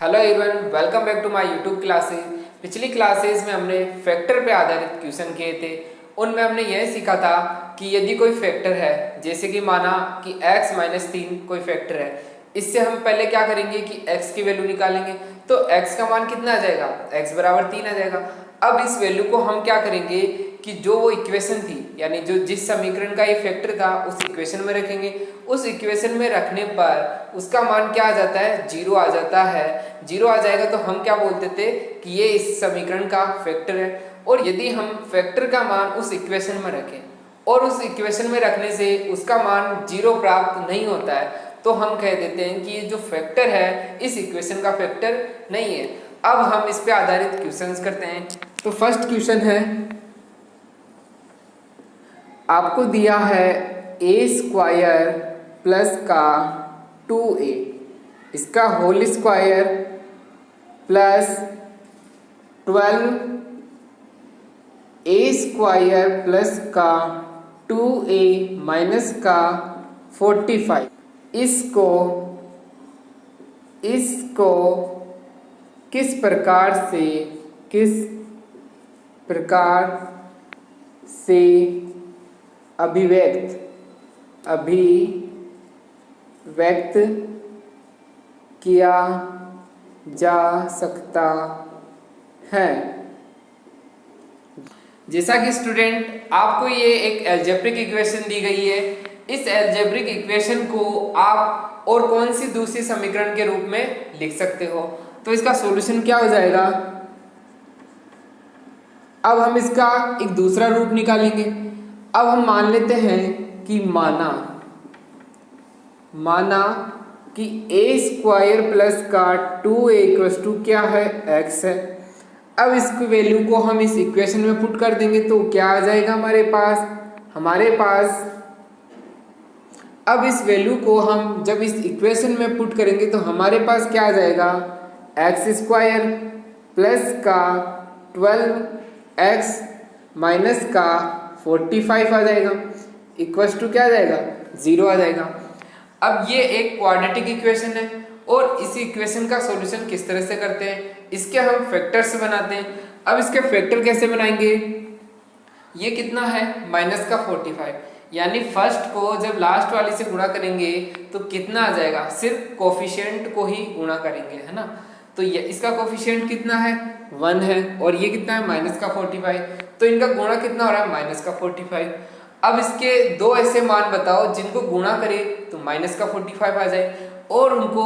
Hello everyone, welcome back to my YouTube classes. पिछली classes में हमने फैक्टर पे आधारित क्वेश्चन किए थे। उनमें हमने यह सीखा था कि यदि कोई फैक्टर है, जैसे कि माना कि x माइनस 3 कोई फैक्टर है, इससे हम पहले क्या करेंगे कि x की वैल्यू निकालेंगे। तो x का मान कितना आ जाएगा, x बराबर 3 आ जाएगा। अब इस वैल्यू को हम क्या करेंगे कि जो वो इक्वेशन थी, यानी जो जिस समीकरण का ये फैक्टर था उस इक्वेशन में रखेंगे। उस इक्वेशन में रखने पर उसका मान क्या आ जाता है, 0 आ जाता है। 0 आ जाएगा तो हम क्या बोलते थे कि ये इस समीकरण का फैक्टर है। और यदि हम फैक्टर का मान उस इक्वेशन में रखें और उस इक्वेशन में रखने से उसका मान 0 प्राप्त नहीं होता है, तो हम कह देते हैं कि ये जो फैक्टर है इस इक्वेशन का फैक्टर नहीं है। अब हम इस पे आधारित क्वेश्चंस करते हैं। तो फर्स्ट क्वेश्चन है, आपको दिया है ए स्क्वायर प्लस का 2a, इसका होल स्क्वायर प्लस 12 ए स्क्वायर प्लस का 2a माइनस का 45। इसको किस प्रकार से अभिव्यक्त किया जा सकता है। जैसा कि स्टूडेंट आपको ये एक अलजेब्रिक इक्वेशन दी गई है, इस अलजेब्रिक इक्वेशन को आप और कौन सी दूसरी समीकरण के रूप में लिख सकते हो। तो इसका सॉल्यूशन क्या हो जाएगा, अब हम इसका एक दूसरा रूप निकालेंगे। अब हम मान लेते हैं कि माना कि ए स्क्वायर प्लस का 2a इक्वल्स टू क्या है, x है। अब इसकी वैल्यू को हम इस इक्वेशन में पुट कर देंगे तो क्या आ जाएगा हमारे पास अब इस वैल्यू को हम जब इस इक्वेशन में पुट करेंगे तो हमारे पास क्या आ जाएगा, एक्स स्क्वायर प्लस का 12x माइनस का 45 आ जाएगा, इक्वल्स टू क्या आ जाएगा, 0 आ जाएगा। अब ये एक क्वाड्रेटिक इक्वेशन है और इस इक्वेशन का सॉल्यूशन किस तरह से करते हैं, इसके हम फैक्टर्स बनाते हैं। अब इसके फैक्टर कैसे बनाएंगे, ये कितना है, माइनस का 45, यानी फर्स्ट को जब लास्ट वाली से गुणा करेंगे तो कितना आ जाएगा, सिर्फ कोफिशिएंट को ही गुणा करेंगे, है ना। तो ये इसका कोफिशिएंट कितना है, 1 है, और ये कितना है, माइनस का 45। तो इनका गुणा कितना हो रहा है, माइनस का 45। अब इसके दो ऐसे मान बताओ जिनको गुणा करे तो माइनस का 45 आ जाए और उनको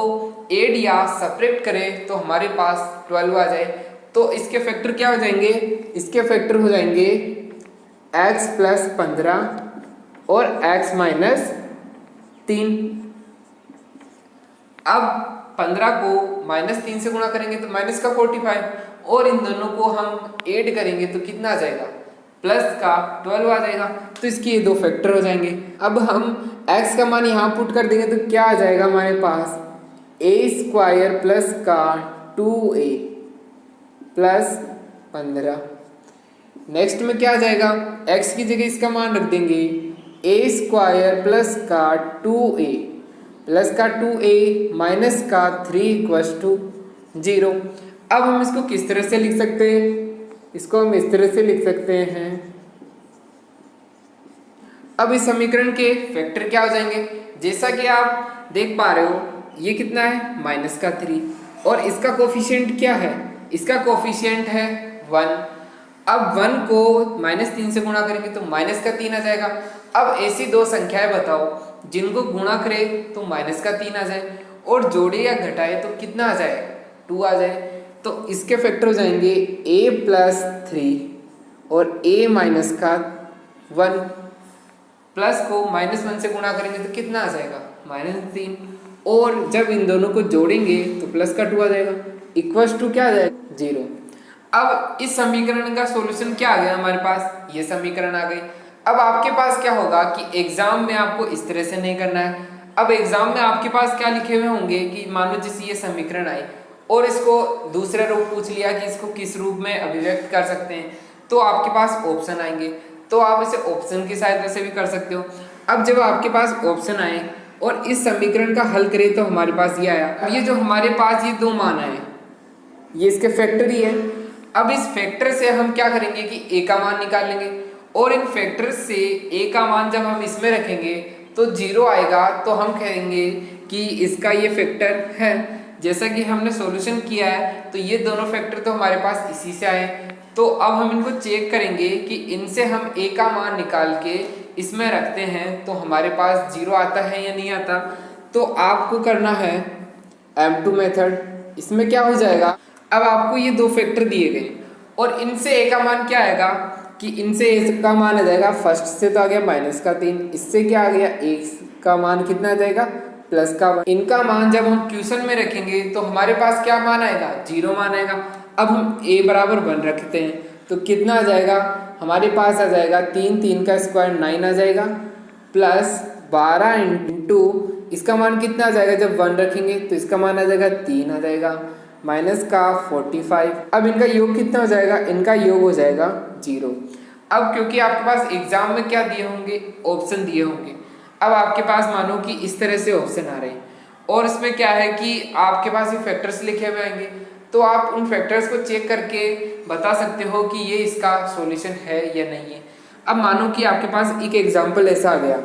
एड या सब्ट्रैक्ट करें तो हमारे पास 12 आ जाए। तो इसके फैक्टर क्या हो जाएंगे, इसके फैक्टर हो जाएंगे x प्लस 15 और x माइनस 3। अब 15 को माइनस 3 से गुणा करेंगे तो माइनस का 45 और इन दोनों को हम ऐड करेंगे तो कितना आ जाएगा, प्लस का 12 आ जाएगा। तो इसके ये दो फैक्टर हो जाएंगे। अब हम x का मान यहाँ पुट कर देंगे तो क्या आ जाएगा हमारे पास, a स्क्वायर प्लस का 2a प्लस 15। नेक्स्ट में क्या आ जाएगा, x की जगह इसका मान रख देंगे a स्क्वायर प्लस का 2a प्लस का 2a माइनस का 3 इक्वल्स टू 0। अब हम इसको किस तरह से लिख सकते हैं, इसको हम इस तरह से लिख सकते हैं। अब इस समीकरण के फैक्टर क्या हो जाएंगे, जैसा कि आप देख पा रहे हो ये कितना है, माइनस का 3 और इसका कोफिशिएंट क्या है, इसका कोफिशिएंट है 1। अब 1 को माइनस 3 से गुणा करेंगे तो माइनस का 3 आ जाएगा। अब ऐसी दो संख्याएं बताओ जिनको गुणा करे तो माइनस का 3 आ जाए और जोड़े या घटाए तो कितना आ जाए, 2 आ जाए। तो इसके फैक्टर हो जाएंगे a प्लस 3 और a माइनस का 1। प्लस को माइनस 1 से गुणा करेंगे तो कितना आ जाएगा, माइनस 3, और जब इन दोनों को जोड़ेंगे तो प्लस का 2 आ जाएगा, इक्वल्स टू क्या आ जाएगा, 0। अब इस समीकरण का सॉल्यूशन क्या आ गया हमारे पास, ये समीकरण आ गई। अब आपके पास क्या होगा कि एग्जाम में आपको इस तरह से नहीं करना है। अब एग्जाम में आपके पास क्या लिखे हुए होंगे कि मान लो जैसे ये समीकरण आई और इसको दूसरा रूप पूछ लिया कि इसको किस रूप में अभिव्यक्त कर सकते हैं, तो आपके पास ऑप्शन आएंगे, तो आप इसे ऑप्शन की सहायता से भी कर सकते हो। अब जब आपके पास ऑप्शन आए और इस समीकरण का हल करें तो हमारे पास ये आया। अब ये जो हमारे पास ये दो मान आए, ये इसके फैक्टर ही है। अब इस फैक्टर से हम क्या करेंगे कि a का मान निकाल लेंगे, और इन फैक्टर से a का मान जब हम इसमें रखेंगे तो 0 आएगा, तो हम कहेंगे कि इसका ये फैक्टर है। जैसा कि हमने सॉल्यूशन किया है तो ये दोनों फैक्टर तो हमारे पास इसी से आए, तो अब हम इनको चेक करेंगे कि इनसे हम a का मान निकाल के इसमें रखते हैं तो हमारे पास 0 आता है या नहीं आता। तो आपको करना है M2 मेथड। इसमें क्या हो जाएगा, अब आपको ये दो फैक्टर दिए गए और इनसे a का मान क्या आएगा कि इनसे a का मान आ जाएगा, फर्स्ट से तो आ गया -3, इससे क्या आ गया a का मान कितना आ जाएगा +1। इनका मान जब हम क्वेश्चन में रखेंगे तो हमारे पास क्या मान आएगा, 0 मान आएगा। अब हम a बराबर 1 रखते हैं तो कितना आ जाएगा, हमारे पास आ जाएगा 3 का स्क्वायर 9 आ जाएगा, +12 इंटू इसका मान कितना आ जाएगा, जब 1 रखेंगे तो इसका मान आ जाएगा 3 आ जाएगा, -45। अब इनका योग कितना हो जाएगा, इनका योग हो जाएगा 0। अब क्योंकि आपके पास एग्जाम में क्या दिए होंगे, ऑप्शन दिए होंगे। अब आपके पास मानो कि इस तरह से ऑप्शन आ रहे हैं और इसमें क्या है कि आपके पास ये फैक्टर्स लिखे हुए आएंगे, तो आप उन फैक्टर्स को चेक करके बता सकते हो कि ये इसका सॉल्यूशन है या नहीं है। अब मानो कि आपके पास एक एग्जांपल ऐसा आ गया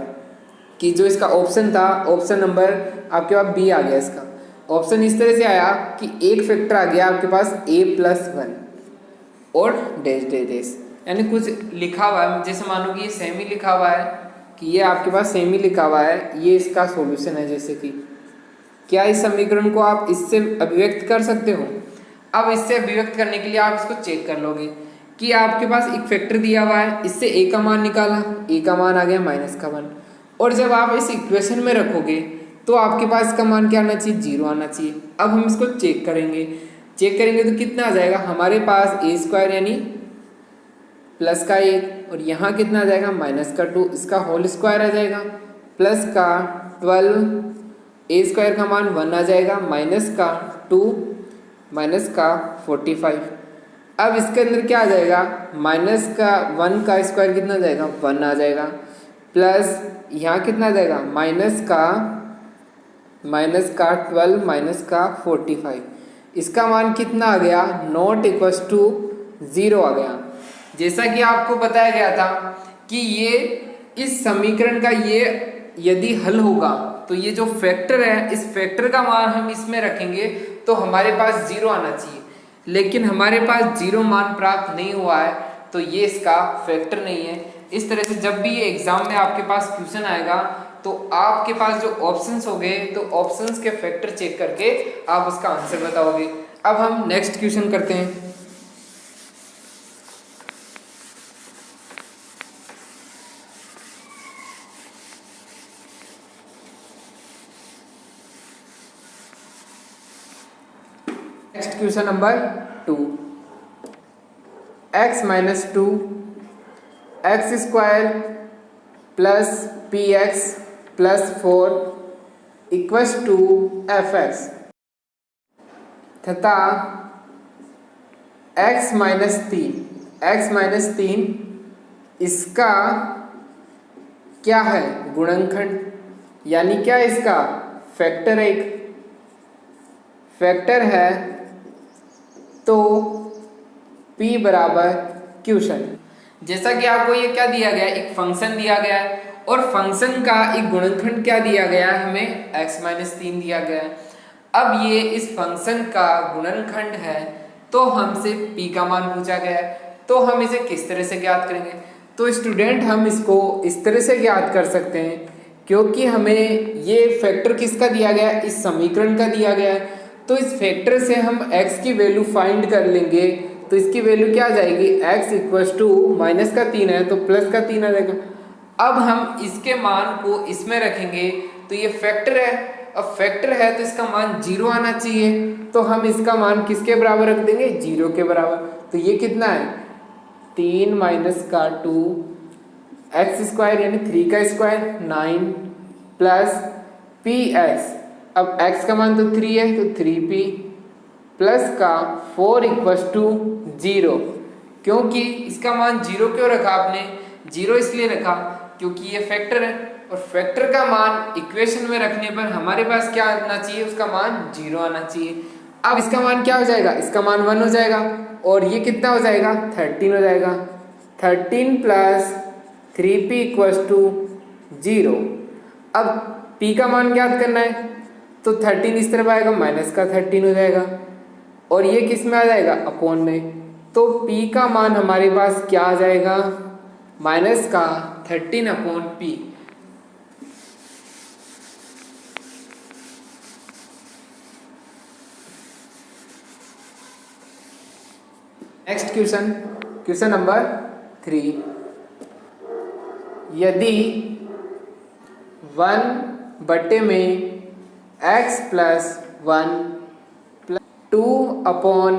कि जो इसका ऑप्शन था, ऑप्शन नंबर आपके पास बी आ गया। इसका ऑप्शन इस तरह से आया कि एक फैक्टर आ गया आपके पास a+1 और डैश डैश डैश, यानी कुछ लिखा हुआ है, जैसे मानो कि ये सेमी लिखा हुआ है कि ये आपके पास सेमी लिखा हुआ है, ये इसका सॉल्यूशन है। जैसे कि क्या इस समीकरण को आप इससे अभिव्यक्त कर सकते हो। अब इससे अभिव्यक्त करने के लिए आप इसको चेक कर लोगे कि आपके पास एक फैक्टर दिया हुआ है, इससे a का मान निकाला, a का मान आ गया -1, और जब आप इस इक्वेशन में रखोगे तो आपके पास इसका मान क्या आना चाहिए, 0 आना चाहिए। अब हम इसको चेक करेंगे तो कितना आ जाएगा, हमारे पास a² यानी +1 और यहाँ कितना आ जाएगा -2, इसका होल स्क्वायर आ जाएगा, +12 a² का मान 1 आ जाएगा, -2 -45। अब इसके अंदर क्या आ जाएगा, -1 का स्क्वायर कितना आ जाएगा, 1 आ जाएगा, प्लस यहाँ कितना आ जाएगा -12 -45। इसका मान कितना आ गया, ≠ 0 आ गया। जैसा कि आपको बताया गया था कि ये इस समीकरण का ये यदि हल होगा तो ये जो फैक्टर है, इस फैक्टर का मान हम इसमें रखेंगे तो हमारे पास 0 आना चाहिए, लेकिन हमारे पास 0 मान प्राप्त नहीं हुआ है, तो ये इसका फैक्टर नहीं है। इस तरह से जब भी ये एग्जाम में आपके पास क्वेश्चन आएगा तो आपके पास जो ऑप्शंस हो गए, तो ऑप्शंस के फैक्टर चेक करके आप उसका आंसर बताओगे। अब हम नेक्स्ट क्वेश्चन करते हैं। Next question number 2, x-2 x² + px + 4 = fx तथा x-3 इसका क्या है, गुणनखंड, यानी क्या इसका फैक्टर, एक फैक्टर है, तो p बराबर क्वेश्चन। जैसा कि आपको ये क्या दिया गया है, एक फंक्शन दिया गया है और फंक्शन का एक गुणनखंड क्या दिया गया है, हमें x-3 दिया गया है। अब ये इस फंक्शन का गुणनखंड है तो हमसे p का मान पूछा गया है, तो हम इसे किस तरह से ज्ञात करेंगे। तो स्टूडेंट हम इसको इस तरह से ज्ञात कर सकते हैं, क्योंकि हमें ये फैक्टर किसका दिया गया है, इस समीकरण का दिया गया है, तो इस फैक्टर से हम x की वैल्यू फाइंड कर लेंगे। तो इसकी वैल्यू क्या आ जाएगी, x = -3 है तो +3 आ जाएगा। अब हम इसके मान को इसमें रखेंगे तो ये फैक्टर है, अब फैक्टर है तो इसका मान 0 आना चाहिए, तो हम इसका मान किसके बराबर रख देंगे, 0 के बराबर। तो ये कितना है, 3 - 2 x² यानी 3 का स्क्वायर 9 प्लस px, अब x का मान तो 3 है तो 3p प्लस का 4 = 0। क्योंकि इसका मान 0 क्यों रखा आपने, 0 इसलिए रखा क्योंकि ये फैक्टर है और फैक्टर का मान इक्वेशन में रखने पर हमारे पास क्या आना चाहिए, उसका मान 0 आना चाहिए। अब इसका मान क्या हो जाएगा, इसका मान 1 हो जाएगा और ये कितना हो जाएगा 13 हो जाएगा। 13 प्लस 3p इक्वल्स टू 0। अब p का मान ज्ञात करना है तो 13 इस तरफ आएगा, माइनस का 13 हो जाएगा और ये किस में आ जाएगा, अपॉन में। तो p का मान हमारे पास क्या आ जाएगा, माइनस का 13 upon p। Next question, question number 3। यदि 1 में x plus 1 plus 2 upon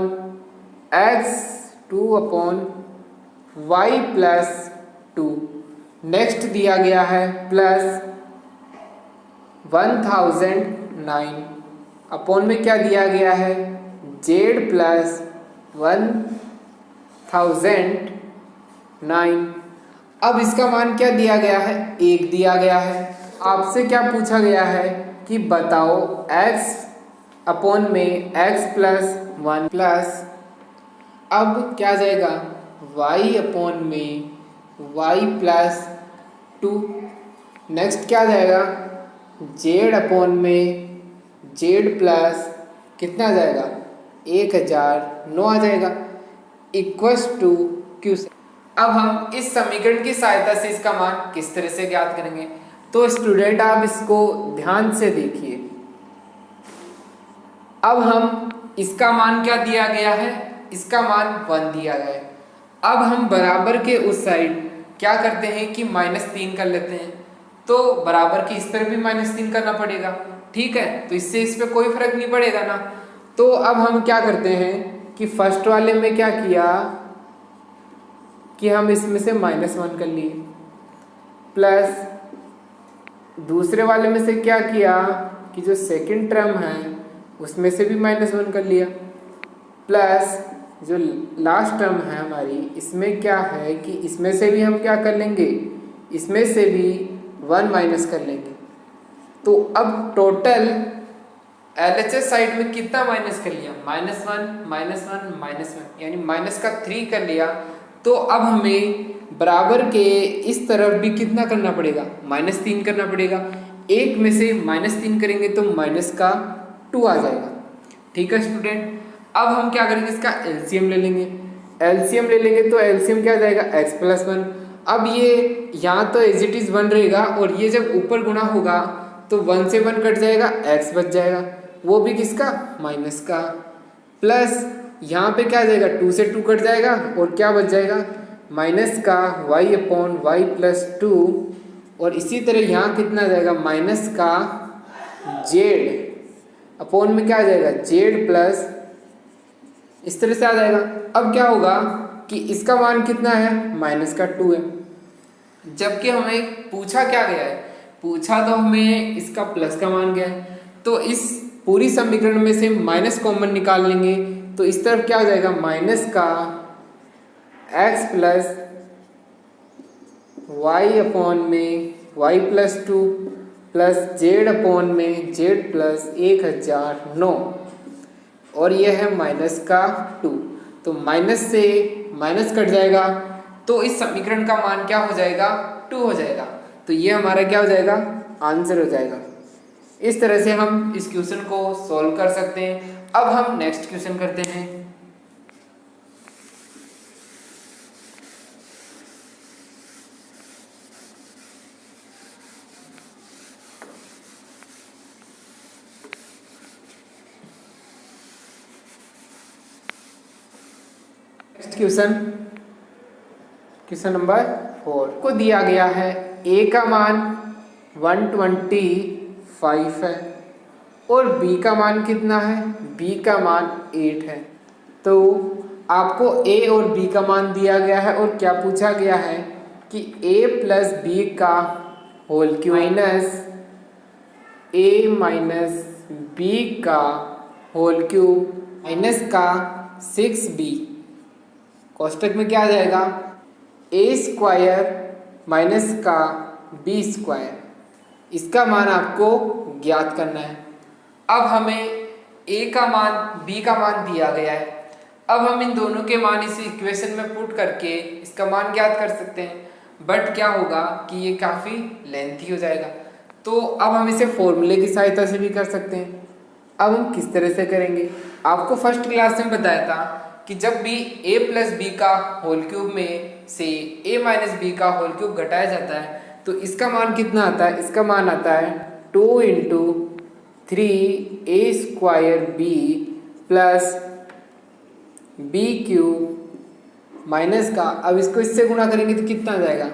x 2 upon y plus 2 next दिया गया है प्लस 1009 अपॉन में क्या दिया गया है, z प्लस 1009। अब इसका मान क्या दिया गया है, 1 दिया गया है। आपसे क्या पूछा गया है कि बताओ x अपॉन में x प्लस 1 प्लस, अब क्या आ जाएगा y अपॉन में y प्लस 2। नेक्स्ट क्या आ जाएगा z अपॉन में z प्लस कितना आ जाएगा 1009 आ जाएगा इक्वल्स टू क्वेश्चन। अब हम इस समीकरण की सहायता से इसका मान किस तरह से ज्ञात करेंगे, तो स्टूडेंट आप इसको ध्यान से देखिए। अब हम इसका मान क्या दिया गया है, इसका मान 1 दिया गया है। अब हम बराबर के उस साइड क्या करते हैं कि -3 कर लेते हैं, तो बराबर की इस तरफ भी -3 करना पड़ेगा, ठीक है। तो इससे इस पे कोई फर्क नहीं पड़ेगा ना। तो अब हम क्या करते हैं कि फर्स्ट वाले में क्या किया कि हम इसमें से -1 कर लिए, प्लस दूसरे वाले में से क्या किया कि जो सेकंड टर्म है उसमें से भी -1 कर लिया, प्लस जो लास्ट टर्म है हमारी इसमें क्या है कि इसमें से भी हम क्या कर लेंगे, इसमें से भी 1 माइनस कर लेंगे। तो अब टोटल LHS साइड में कितना माइनस कर लिया, -1 यानी -3 कर लिया। तो अब हमें बराबर के इस तरफ भी कितना करना पड़ेगा, -3 करना पड़ेगा। एक में से -3 करेंगे तो -2 आ जाएगा, ठीक है स्टूडेंट। अब हम क्या करेंगे, इसका एलसीएम ले लेंगे। एलसीएम ले लेंगे तो एलसीएम क्या आ जाएगा, x प्लस 1। अब ये यहाँ तो एज इट इज 1 रहेगा और ये जब ऊपर गुणा होगा तो 1 से 1 कट जाएगा, x बच जाएगा, वो भी किसका, माइनस का। प्लस यहाँ पे क्या आ जाएगा, 2 से 2 कट जाएगा और क्या बच जाएगा, माइनस का y अपॉन y प्लस 2। और इसी तरह यहाँ कितना आ जाएगा, माइनस का z अपॉन में क्या आ जाएगा, z प्लस, इस तरह से आ जाएगा। अब क्या होगा कि इसका मान कितना है, -2 है, जबकि हमें पूछा क्या गया है, पूछा तो हमें इसका प्लस का मान गया है। तो इस पूरी समीकरण में से माइनस कॉमन निकाल लेंगे तो इस तरफ क्या हो जाएगा, माइनस का x प्लस y अपॉन में y plus 2 plus z upon में z प्लस 1009 और यह है -2। तो माइनस से माइनस कट जाएगा तो इस समीकरण का मान क्या हो जाएगा, 2 हो जाएगा। तो ये हमारा क्या हो जाएगा, आंसर हो जाएगा। इस तरह से हम इस क्वेश्चन को सॉल्व कर सकते हैं। अब हम नेक्स्ट क्वेश्चन करते हैं। नेक्स्ट क्वेश्चन, क्वेश्चन नंबर 4 को दिया गया है a का मान 125 है और b का मान कितना है, b का मान 8 है। तो आपको a और b का मान दिया गया है और क्या पूछा गया है कि a प्लस b का whole cube minus a minus b का होल क्यूब माइनस का 6b कोष्टक में क्या आ जाएगा, a स्क्वायर माइनस का b स्क्वायर। इसका मान आपको ज्ञात करना है। अब हमें ए का मान बी का मान दिया गया है। अब हम इन दोनों के मान इस इक्वेशन में पुट करके इसका मान ज्ञात कर सकते हैं, बट क्या होगा कि ये काफ़ी लेंथी हो जाएगा। तो अब हम इसे फॉर्मूले की सहायता से भी कर सकते हैं। अब हम किस तरह से करेंगे, आपको फर्स्ट क्लास में बताया था कि जब भी a प्लस बी का होल क्यूब में से a माइनस बी का होल क्यूब घटाया जाता है तो इसका मान कितना आता है, इसका मान आता है 2 into 3a² b plus B cube minus का, अब इसको इससे गुणा करेंगे तो कितना आ जाएगा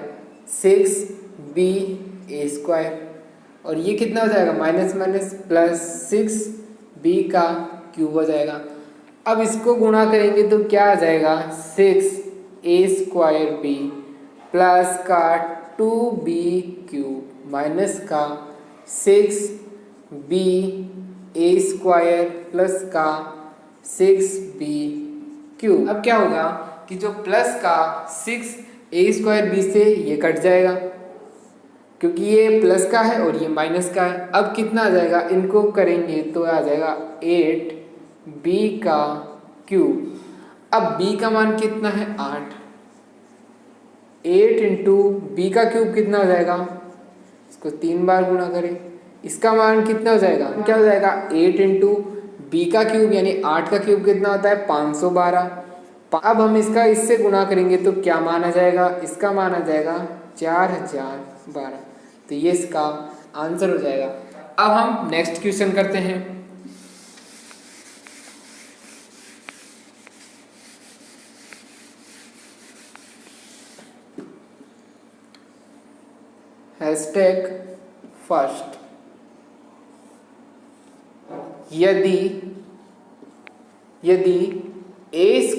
6ba², और ये कितना हो जाएगा माइनस माइनस प्लस 6b का क्यूब हो जाएगा। अब इसको गुणा करेंगे तो क्या आ जाएगा 6a² प्लस का 2b³ माइनस का 6ba² प्लस का 6b³। अब क्या होगा कि जो प्लस का 6a²b से ये कट जाएगा क्योंकि ये प्लस का है और ये माइनस का है। अब कितना आ जाएगा, इनको करेंगे तो आ जाएगा 8b³। अब b का मान कितना है 8, 8 इंटू बी का क्यूब कितना हो जाएगा, इसको 3 बार गुणा करें, इसका मान कितना हो जाएगा, क्या हो जाएगा 8 इंटू बी का क्यूब यानी 8 का क्यूब कितना होता है 512। अब हम इसका इससे गुणा करेंगे तो क्या मान आ जाएगा, इसका मान आ जाएगा 4012। तो ये इसका आंसर हो जाएगा। अब हम नेक्स्ट क्वेश्चन करते हैं। हैशटैग फर्स्ट, यदि a²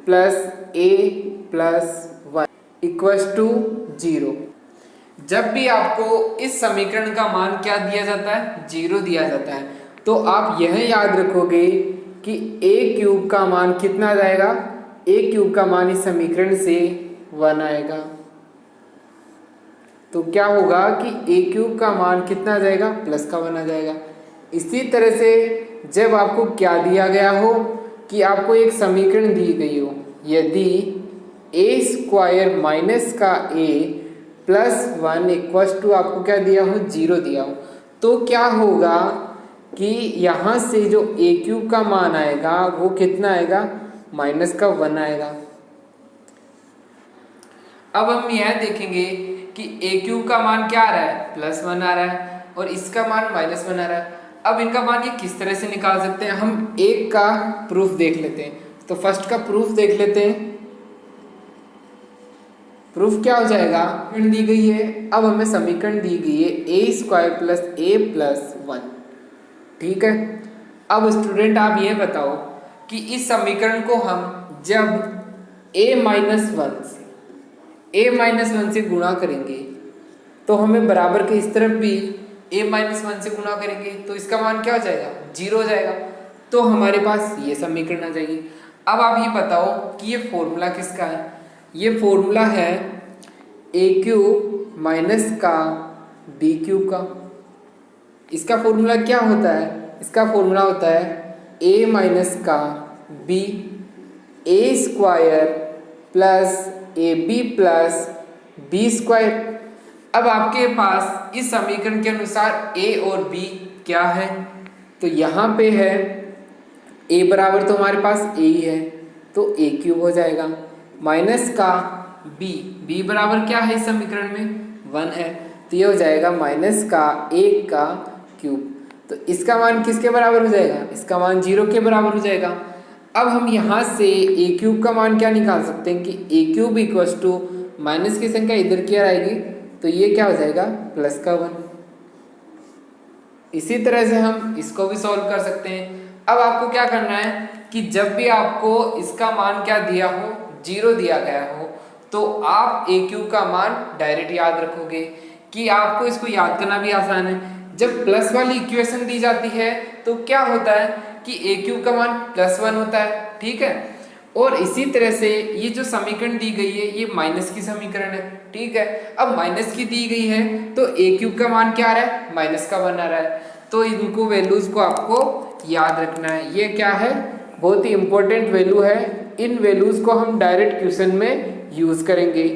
plus a+1 equals to 0, जब भी आपको इस समीकरण का मान क्या दिया जाता है 0 दिया जाता है तो आप यह याद रखोगे कि a³ का मान कितना आ जाएगा, a³ का मान इस समीकरण से 1 आएगा। तो क्या होगा कि a³ का मान कितना आ जाएगा प्लस का 1 आ जाएगा। इसी तरह से जब आपको क्या दिया गया हो कि आपको एक समीकरण दी गई हो, यदि a² माइनस का a प्लस 1 इक्वल्स टू आपको क्या दिया हो 0 दिया हो, तो क्या होगा कि यहाँ से जो a³ का मान आएगा वो कितना आएगा माइनस का 1 आएगा। अब हम यह देखेंगे कि a³ का मान क्या आ रहा है +1 आ रहा है और इसका मान -1 आ रहा है। अब इनका मान ये किस तरह से निकाल सकते हैं, हम एक का प्रूफ देख लेते हैं। तो फर्स्ट का प्रूफ देख लेते हैं। प्रूफ क्या हो जाएगा, समीकरण दी गई है, अब हमें समीकरण दी गई है a² प्लस a+1, ठीक है। अब स्टूडेंट आप ये बताओ कि इस समीकरण को हम जब a-1 से गुणा करेंगे तो हमें बराबर के इस तरफ भी a-1 से गुणा करेंगे तो इसका मान क्या हो जाएगा 0 हो जाएगा। तो हमारे पास ये समीकरण आ जाएगी। अब आप ये बताओ कि ये फॉर्मूला किसका है, ये फॉर्मूला है a³ माइनस का b³ का। इसका फॉर्मूला क्या होता है, इसका फॉर्मूला होता है a माइनस का b a² plus ab plus b²। अब आपके पास इस समीकरण के अनुसार a और b क्या है, तो यहाँ पे है a बराबर तो हमारे पास a ही है तो a³ हो जाएगा, माइनस का b बराबर क्या है इस समीकरण में 1 है तो ये हो जाएगा माइनस का 1 का क्यूब। तो इसका मान किसके बराबर हो जाएगा, इसका मान 0 के बराबर हो जाएगा। अब हम यहाँ से a³ का मान क्या निकाल सकते हैं कि a³ इक्वल्स टू माइनस की संख्या इधर की आएगी तो ये क्या हो जाएगा प्लस का 1। इसी तरह से हम इसको भी सॉल्व कर सकते हैं। अब आपको क्या करना है कि जब भी आपको इसका मान क्या दिया हो 0 दिया गया हो तो आप a³ का मान डायरेक्ट याद रखोगे कि आपको इसको याद करना भी आसान है। जब प्लस वाली इक्वेशन दी जाती है तो क्या होता है कि a³ का मान +1 होता है, ठीक है। और इसी तरह से ये जो समीकरण दी गई है ये माइनस की समीकरण है, ठीक है। अब माइनस की दी गई है तो a³ का मान क्या आ रहा है -1 आ रहा है। तो इनको वैल्यूज को आपको याद रखना है। ये क्या है, बहुत ही इंपॉर्टेंट वैल्यू है। इन वैल्यूज को हम डायरेक्ट क्वेश्चन में यूज करेंगे,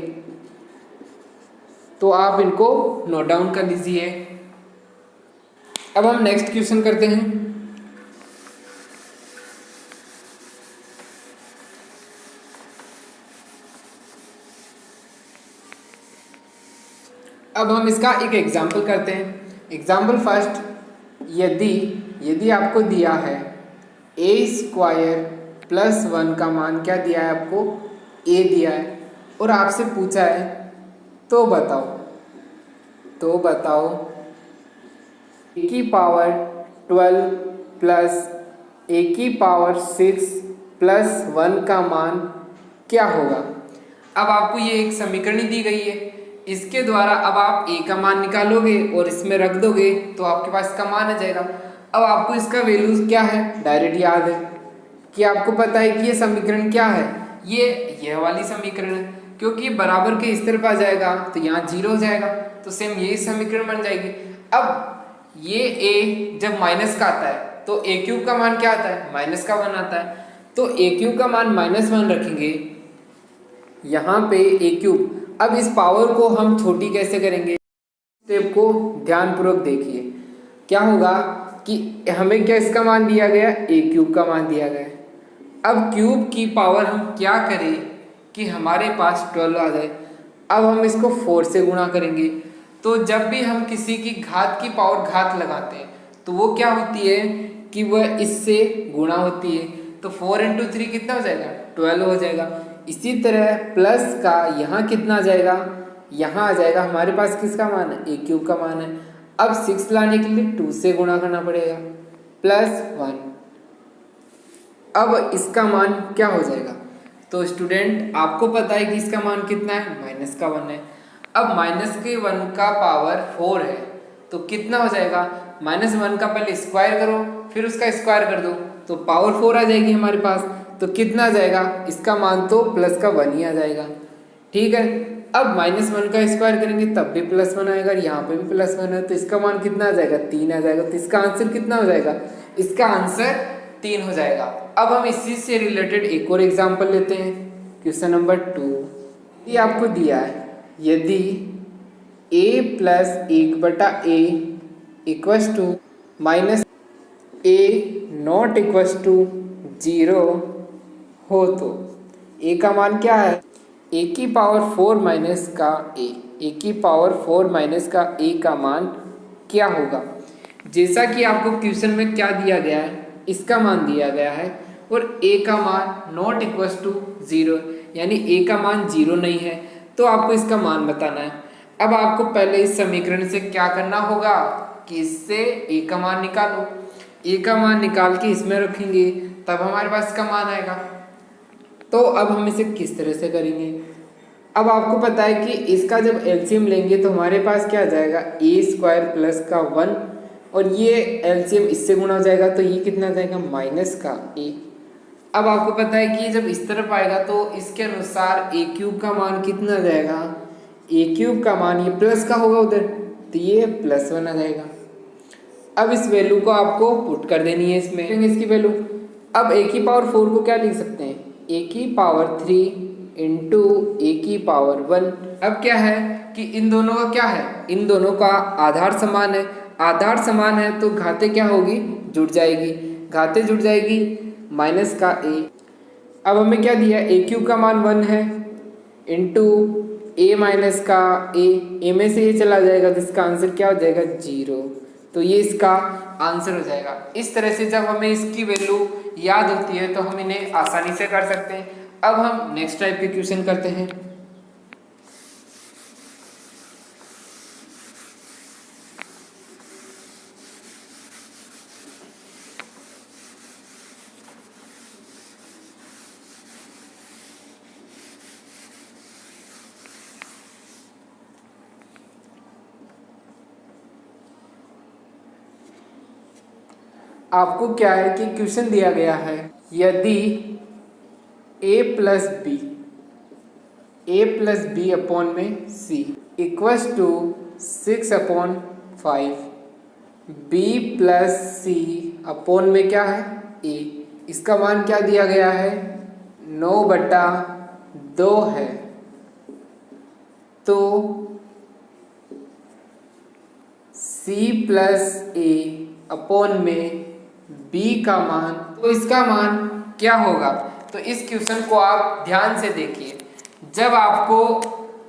तो आप इनको नोट डाउन कर लीजिए। अब हम नेक्स्ट क्वेश्चन करते हैं। अब हम इसका एक एग्जाम्पल करते हैं। एग्जाम्पल फर्स्ट, यदि आपको दिया है a² + 1 का मान क्या दिया है आपको, a दिया है, और आपसे पूछा है तो बताओ a⁴ प्लस a⁶ प्लस 1 का मान क्या होगा। अब आपको ये एक समीकरण दी गई है, इसके द्वारा अब आप a का मान निकालोगे और इसमें रख दोगे तो आपके पास इसका मान आ जाएगा। अब आपको इसका वैल्यूज क्या है डायरेक्ट याद है कि आपको पता है कि ये समीकरण क्या है, यह वाली समीकरण है, क्योंकि बराबर के इस तरफ आ जाएगा तो यहाँ 0 हो जाएगा, तो सेम यही समीकरण बन जाएगी। अब ये a जब माइनस का आता है तो a³ का मान क्या आता है, -1 आता है, तो a³ का मान -1 रखेंगे यहाँ पे a³। अब इस पावर को हम छोटी कैसे करेंगे, स्टेप को ध्यानपूर्वक देखिए। क्या होगा कि हमें क्या इसका मान दिया गया, a³ का मान दिया गया है। अब क्यूब की पावर हम क्या करें कि हमारे पास 12 आ जाए। अब हम इसको 4 से गुणा करेंगे, तो जब भी हम किसी की घात की पावर घात लगाते हैं तो वो क्या होती है कि वह इससे गुणा होती है, तो 4 × 3 कितना हो जाएगा, 12 हो जाएगा। इसी तरह प्लस का यहाँ कितना आ जाएगा, यहाँ आ जाएगा, हमारे पास किसका मान है, a³ का मान है। अब 6 लाने के लिए 2 से गुणा करना पड़ेगा, +1। अब इसका मान क्या हो जाएगा, तो स्टूडेंट आपको पता है कि इसका मान कितना है, -1 है। अब -1 का पावर 4 है, तो कितना हो जाएगा, -1 का पहले स्क्वायर करो फिर उसका स्क्वायर कर दो, तो पावर 4 आ जाएगी हमारे पास। तो कितना आ जाएगा, इसका मान तो +1 ही आ जाएगा। ठीक है, अब -1 का स्क्वायर करेंगे तब भी +1 आएगा, यहाँ पे भी +1 है, तो इसका मान कितना आ जाएगा, 3 आ जाएगा। तो इसका आंसर कितना हो जाएगा, इसका आंसर 3 हो जाएगा। अब हम इसी से रिलेटेड एक और एग्जाम्पल लेते हैं, क्वेश्चन नंबर 2। ये आपको दिया है, यदि a + 1/a = -a ≠ 0 हो तो a का मान क्या है, a⁴ - a का मान क्या होगा। जैसा कि आपको क्वेश्चन में क्या दिया गया है, इसका मान दिया गया है और a का मान ≠ 0, यानी a का मान 0 नहीं है, तो आपको इसका मान बताना है। अब आपको पहले इस समीकरण से क्या करना होगा कि इससे a का मान निकालो, a का मान निकाल के इसमें रखेंगे तब हमारे पास इसका मान आएगा। तो अब हम इसे किस तरह से करेंगे, अब आपको पता है कि इसका जब एलसीएम लेंगे तो हमारे पास क्या आ जाएगा, a² + 1, और ये एलसीएम इससे गुणा हो जाएगा तो ये कितना आ जाएगा, -a। अब आपको पता है कि जब इस तरफ आएगा तो इसके अनुसार a³ का मान कितना आ जाएगा, a³ का मान ये प्लस का होगा उधर, तो ये +1 आ जाएगा। अब इस वैल्यू को आपको पुट कर देनी है इसमें, इसकी वैल्यू। अब a⁴ को क्या लिख सकते हैं, a⁴ × a⁴1। अब क्या है कि इन दोनों का क्या है, इन दोनों का आधार समान है, आधार समान है तो घातें क्या होगी, जुड़ जाएगी, घातें जुड़ जाएगी -a। अब हमें क्या दिया, a³ का मान 1 है इंटू a - a में से ये चला जाएगा तो इसका आंसर क्या हो जाएगा, 0। तो ये इसका आंसर हो जाएगा। इस तरह से जब हमें इसकी वैल्यू याद होती है तो हम इन्हें आसानी से कर सकते हैं। अब हम नेक्स्ट टाइप के क्वेश्चन करते हैं। आपको क्या है कि क्वेश्चन दिया गया है, यदि a + b/c = 6/5 B plus C upon में क्या है ए। इसका मान क्या दिया गया है 9/2 है। तो सी प्लस ए अपॉन में बी का मान, तो इसका मान क्या होगा। तो इस क्वेश्चन को आप ध्यान से देखिए। जब आपको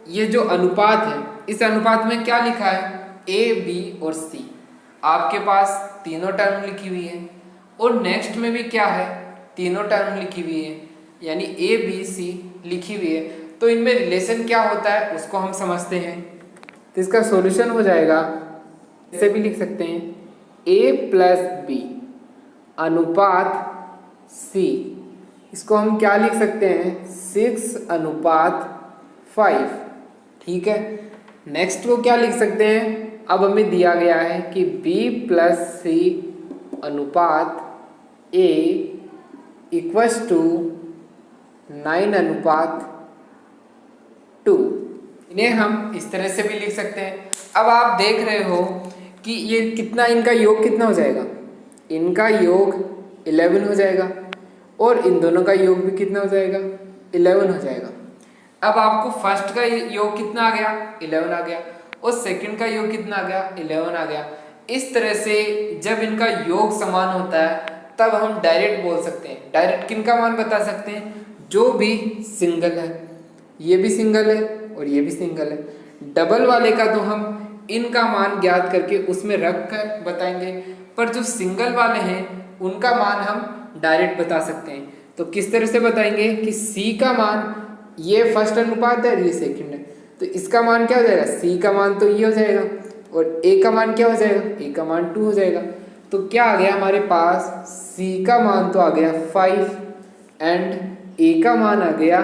ये जो अनुपात है, इस अनुपात में क्या लिखा है ए बी और सी, आपके पास तीनों टर्म लिखी हुई है और नेक्स्ट में भी क्या है तीनों टर्म लिखी हुई है, यानी ए बी सी लिखी हुई है। तो इनमें रिलेशन क्या होता है उसको हम समझते हैं। तो इसका सॉल्यूशन हो जाएगा, ऐसे भी लिख सकते हैं ए प्लस बी अनुपात सी, इसको हम क्या लिख सकते हैं 6:5। ठीक है, नेक्स्ट को क्या लिख सकते हैं, अब हमें दिया गया है कि b प्लस सी अनुपात a इक्वस टू 9:2। इन्हें हम इस तरह से भी लिख सकते हैं। अब आप देख रहे हो कि ये कितना, इनका योग कितना हो जाएगा, इनका योग 11 हो जाएगा और इन दोनों का योग भी कितना हो जाएगा 11 हो जाएगा। अब आपको फर्स्ट का योग कितना आ गया 11 आ गया और सेकंड का योग कितना आ गया 11 आ गया। इस तरह से जब इनका योग समान होता है तब हम डायरेक्ट बोल सकते हैं। डायरेक्ट किन का मान बता सकते हैं, जो भी सिंगल है, ये भी सिंगल है और ये भी सिंगल है। डबल वाले का तो हम इनका मान ज्ञात करके उसमें रख कर बताएंगे, पर जो सिंगल वाले हैं उनका मान हम डायरेक्ट बता सकते हैं। तो किस तरह से बताएंगे कि सी का मान, ये फर्स्ट अनुपात है, ये सेकंड है, तो इसका मान क्या हो जाएगा, सी का मान तो ये हो जाएगा और ए का मान क्या हो जाएगा, ए का मान 2 हो जाएगा। तो क्या आ गया हमारे पास, सी का मान तो आ गया 5 एंड ए का मान आ गया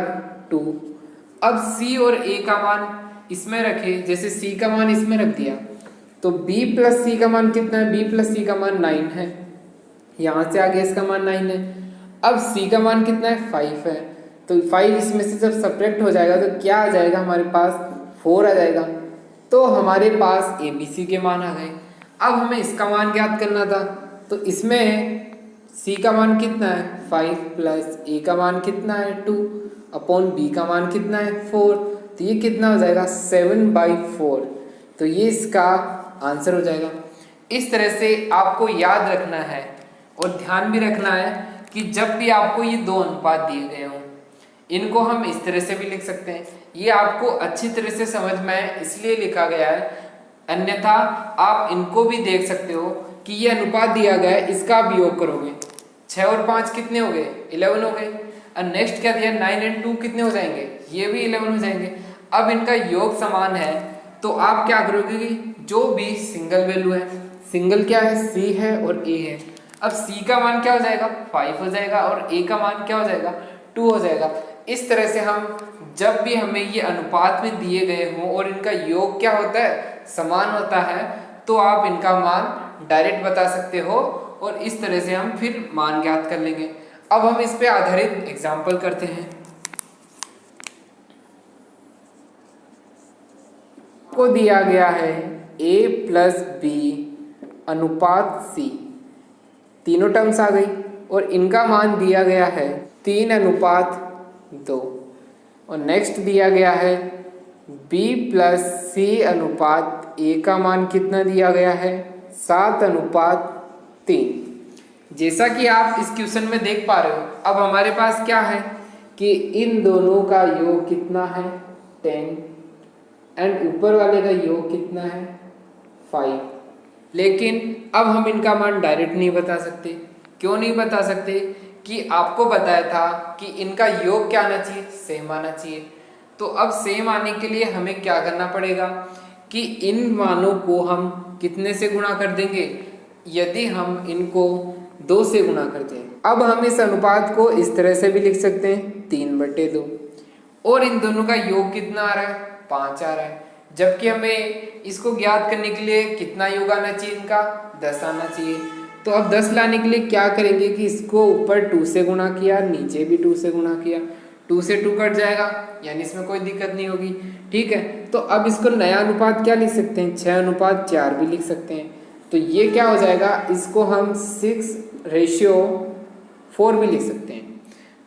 2। अब सी और ए का मान इसमें रखे, जैसे सी का मान इसमें रख दिया तो b प्लस सी का मान कितना है, b प्लस सी का मान 9 है, यहाँ से आगे इसका मान 9 है। अब c का मान कितना है 5 है, तो 5 इसमें से जब सब्ट्रैक्ट हो जाएगा तो क्या आ जाएगा हमारे पास 4 आ जाएगा। तो हमारे पास ए बी सी के मान आ गए। अब हमें इसका मान ज्ञात करना था, तो इसमें c का मान कितना है 5 प्लस ए का मान कितना है 2 अपॉन बी का मान कितना है 4, तो ये कितना हो जाएगा 7/4। तो ये इसका आंसर हो जाएगा। इस तरह से आपको याद रखना है और ध्यान भी रखना है कि जब भी आपको ये दो अनुपात दिए गए हों, इनको हम इस तरह से भी लिख सकते हैं। ये आपको अच्छी तरह से समझ में आए इसलिए लिखा गया है, अन्यथा आप इनको भी देख सकते हो कि ये अनुपात दिया गया है, इसका आप योग करोगे 6 और 5 कितने हो गए 11 हो गए। और नेक्स्ट क्या दिया 9 और 2 कितने हो जाएंगे, ये भी 11 हो जाएंगे। अब इनका योग समान है तो आप क्या करोगे कि जो भी सिंगल वैल्यू है, सिंगल क्या है सी है और ए है, अब सी का मान क्या हो जाएगा 5 हो जाएगा और ए का मान क्या हो जाएगा 2 हो जाएगा। इस तरह से हम जब भी हमें ये अनुपात में दिए गए हों और इनका योग क्या होता है समान होता है, तो आप इनका मान डायरेक्ट बता सकते हो और इस तरह से हम फिर मान ज्ञात कर लेंगे। अब हम इस पे आधारित एग्जाम्पल करते हैं। को दिया गया है a प्लस बी अनुपात c, तीनों टर्म्स आ गई और इनका मान दिया गया है 3:2 और नेक्स्ट दिया गया है b प्लस सी अनुपात a का मान कितना दिया गया है 7:3। जैसा कि आप इस क्वेश्चन में देख पा रहे हो, अब हमारे पास क्या है कि इन दोनों का योग कितना है 10 एंड ऊपर वाले का योग कितना है 5। लेकिन अब हम इनका मान डायरेक्ट नहीं बता सकते। क्यों नहीं बता सकते, कि आपको बताया था कि इनका योग क्या आना चाहिए सेम आना चाहिए। तो अब सेम आने के लिए हमें क्या करना पड़ेगा कि इन मानों को हम कितने से गुणा कर देंगे, यदि हम इनको 2 से गुणा कर दें। अब हम इस अनुपात को इस तरह से भी लिख सकते हैं 3/2 और इन दोनों का योग कितना आ रहा है 5 आ रहा है, जबकि हमें इसको ज्ञात करने के लिए कितना योग आना चाहिए इनका 10 आना चाहिए। तो अब 10 लाने के लिए क्या करेंगे कि इसको ऊपर 2 से गुणा किया, नीचे भी 2 से गुणा किया, 2 से 2 कट जाएगा, यानी इसमें कोई दिक्कत नहीं होगी। ठीक है, तो अब इसको नया अनुपात क्या लिख सकते हैं 6:4 भी लिख सकते हैं। तो ये क्या हो जाएगा, इसको हम 6:4 भी लिख सकते हैं।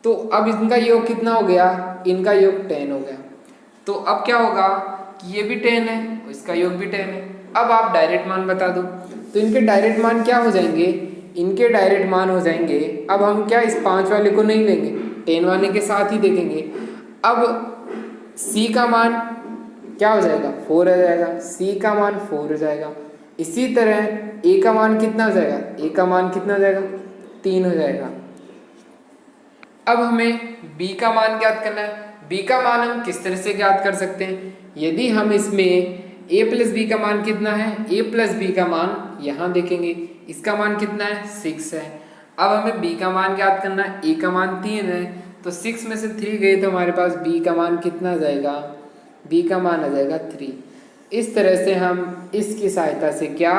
तो अब इनका योग कितना हो गया, इनका योग 10 हो गया। तो अब क्या होगा कि ये भी 10 है, इसका योग भी 10 है। अब आप डायरेक्ट मान बता दो, तो इनके डायरेक्ट मान क्या हो जाएंगे, इनके डायरेक्ट मान हो जाएंगे, अब हम क्या इस 5 वाले को नहीं लेंगे, 10 वाले के साथ ही देखेंगे। अब C का मान क्या हो जाएगा, 4 हो जाएगा, C का मान 4 हो जाएगा। इसी तरह A का मान कितना हो जाएगा, A का मान कितना हो जाएगा, 3 हो जाएगा। अब हमें B का मान ज्ञात करना है। B का मान हम किस तरह से ज्ञात कर सकते हैं, यदि हम इसमें A प्लस B का मान कितना है, A प्लस B का मान यहाँ देखेंगे, इसका मान कितना है, 6 है। अब हमें B का मान ज्ञात करना है, A का मान 3 है, तो 6 में से 3 गए तो हमारे पास B का मान कितना आ जाएगा, B का मान आ जाएगा 3। इस तरह से हम इसकी सहायता से क्या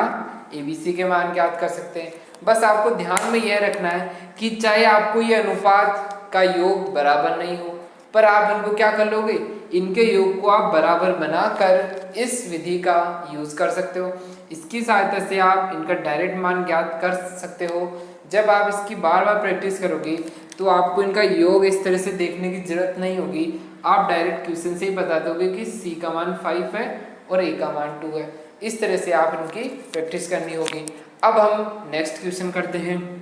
ABC के मान ज्ञात कर सकते हैं। बस आपको ध्यान में यह रखना है कि चाहे आपको ये अनुपात का योग बराबर नहीं हो, पर आप इनको क्या कर लोगे, इनके योग को आप बराबर बनाकर इस विधि का यूज कर सकते हो। इसकी सहायता से आप इनका डायरेक्ट मान ज्ञात कर सकते हो। जब आप इसकी बार बार प्रैक्टिस करोगे तो आपको इनका योग इस तरह से देखने की जरूरत नहीं होगी, आप डायरेक्ट क्वेश्चन से ही बता दोगे कि C का मान 5 है और A का मान 2 है। इस तरह से आप इनकी प्रैक्टिस करनी होगी। अब हम नेक्स्ट क्वेश्चन करते हैं।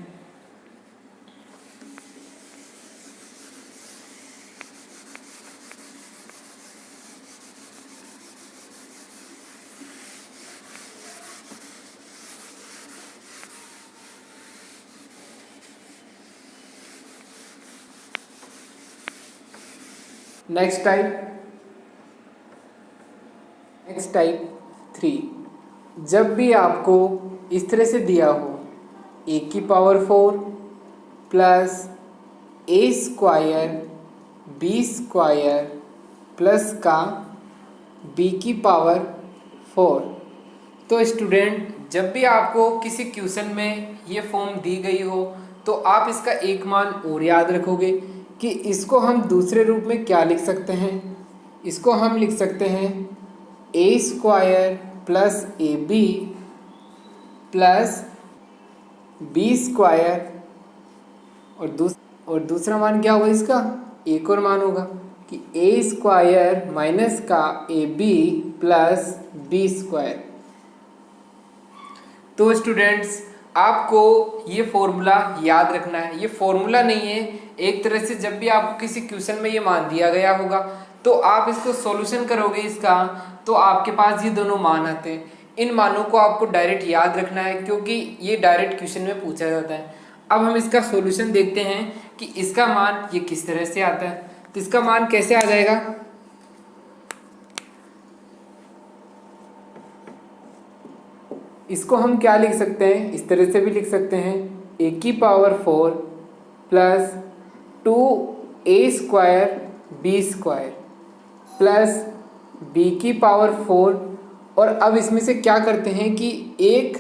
नेक्स्ट टाइप 3, जब भी आपको इस तरह से दिया हो a की power 4 plus a square b square plus का b की पावर 4, तो स्टूडेंट जब भी आपको किसी क्वेश्चन में ये फॉर्म दी गई हो तो आप इसका एक मान और याद रखोगे कि इसको हम दूसरे रूप में क्या लिख सकते हैं, इसको हम लिख सकते हैं a square plus ab plus b square, और दूसरा मान क्या होगा इसका, एक और मान होगा कि a स्क्वायर माइनस का ab प्लस b स्क्वायर। तो स्टूडेंट्स आपको ये फॉर्मूला याद रखना है। ये फॉर्मूला नहीं है, एक तरह से जब भी आपको किसी क्वेश्चन में ये मान दिया गया होगा तो आप इसको सॉल्यूशन करोगे इसका, तो आपके पास ये दोनों मान आते हैं। इन मानों को आपको डायरेक्ट याद रखना है क्योंकि ये डायरेक्ट क्वेश्चन में पूछा जाता है। अब हम इसका सॉल्यूशन देखते हैं कि इसका मान ये किस तरह से आता है। तो इसका मान कैसे आ जाएगा, इसको हम क्या लिख सकते हैं, इस तरह से भी लिख सकते हैं a की power 4 plus 2a square b square plus b की पावर 4, और अब इसमें से क्या करते हैं कि एक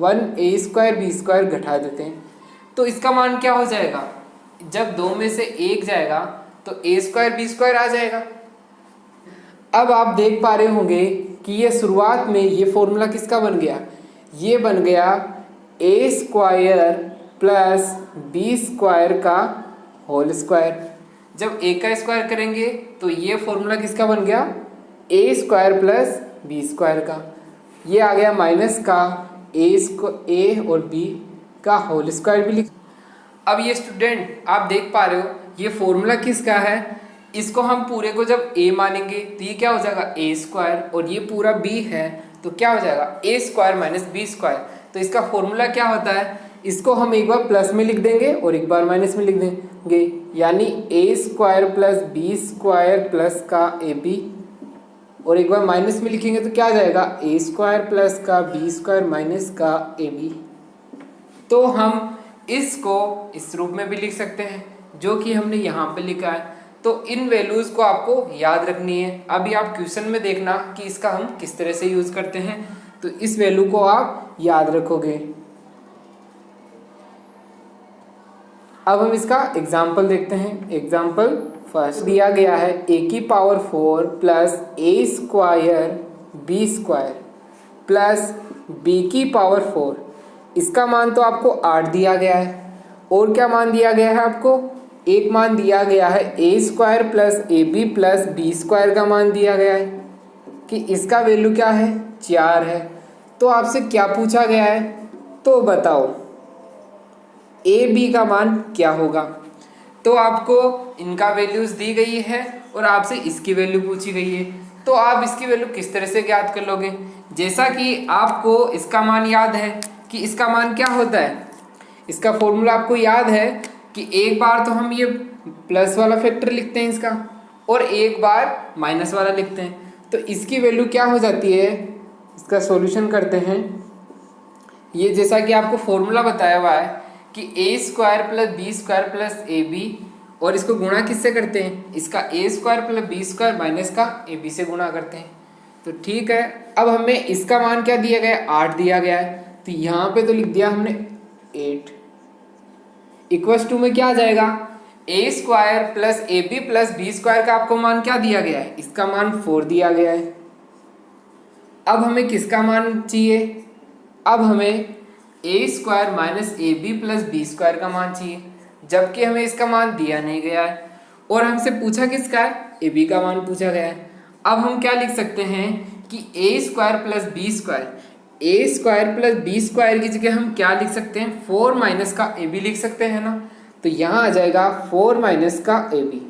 1a स्क्वायर b स्क्वायर घटा देते हैं। तो इसका मान क्या हो जाएगा, जब 2 में से 1 जाएगा तो a स्क्वायर b स्क्वायर आ जाएगा। अब आप देख पा रहे होंगे कि ये शुरुआत में ये फॉर्मूला किसका बन गया, ये बन गया a square plus b square का होल स्क्वायर। जब a का स्क्वायर करेंगे तो ये फॉर्मूला किसका बन गया, a square plus b square का। ये आ गया माइनस का a और b का होल स्क्वायर भी लिख। अब ये स्टूडेंट आप देख पा रहे हो ये फॉर्मूला किसका है, इसको हम पूरे को जब a मानेंगे तो ये क्या हो जाएगा a स्क्वायर, और ये पूरा b है तो क्या हो जाएगा a square minus b square. तो इसका फॉर्मूला क्या होता है, इसको हम एक बार प्लस में लिख देंगे और एक बार माइनस में लिख देंगे, यानी a square plus b square plus का ab, और एक बार माइनस में लिखेंगे तो क्या आ जाएगा a स्क्वायर प्लस का b स्क्वायर माइनस का ab। तो हम इसको इस रूप में भी लिख सकते हैं जो कि हमने यहाँ पे लिखा है। तो इन वैल्यूज को आपको याद रखनी है। अभी आप क्वेश्चन में देखना कि इसका हम किस तरह से यूज करते हैं, तो इस वैल्यू को आप याद रखोगे। अब हम इसका एग्जाम्पल देखते हैं। एग्जाम्पल फर्स्ट दिया गया है a की power 4 plus a square b square plus b की पावर 4, इसका मान तो आपको 8 दिया गया है। और क्या मान दिया गया है आपको? एक मान दिया गया है a square plus A B plus B square का मान दिया गया है कि इसका वैल्यू क्या है? 4 है। तो आपसे क्या पूछा गया है? तो बताओ ए बी का मान क्या होगा? तो आपको इनका वैल्यूज दी गई है और आपसे इसकी वैल्यू पूछी गई है, तो आप इसकी वैल्यू किस तरह से ज्ञात कर लोगे? जैसा कि आपको इसका मान याद है कि इसका मान क्या होता है, इसका फॉर्मूला आपको याद है कि एक बार तो हम ये प्लस वाला फैक्टर लिखते हैं इसका और एक बार माइनस वाला लिखते हैं, तो इसकी वैल्यू क्या हो जाती है? इसका सॉल्यूशन करते हैं। ये जैसा कि आपको फॉर्मूला बताया हुआ है कि A square plus B square plus A B, और इसको गुणा किससे करते हैं? इसका A square plus B square minus का ए बी से गुणा करते हैं। तो ठीक है, अब हमें इसका मान क्या दिया गया है? 8 दिया गया है, तो यहाँ पे तो लिख दिया हमने 8 इक्वल्स टू में क्या आ जाएगा? A square plus A B plus B square का आपको मान क्या दिया गया है? इसका मान 4 दिया गया है। अब हमें किसका मान चाहिए? अब हमें A square minus A B plus B square का मान चाहिए, जबकि हमें इसका मान दिया नहीं गया है और हमसे पूछा किसका है? ए बी का मान पूछा गया है। अब हम क्या लिख सकते हैं कि A square plus B square, A square plus B square की जगह हम क्या लिख सकते हैं? 4 माइनस का ए बी लिख सकते हैं ना, तो यहाँ आ जाएगा 4 माइनस का ए बी।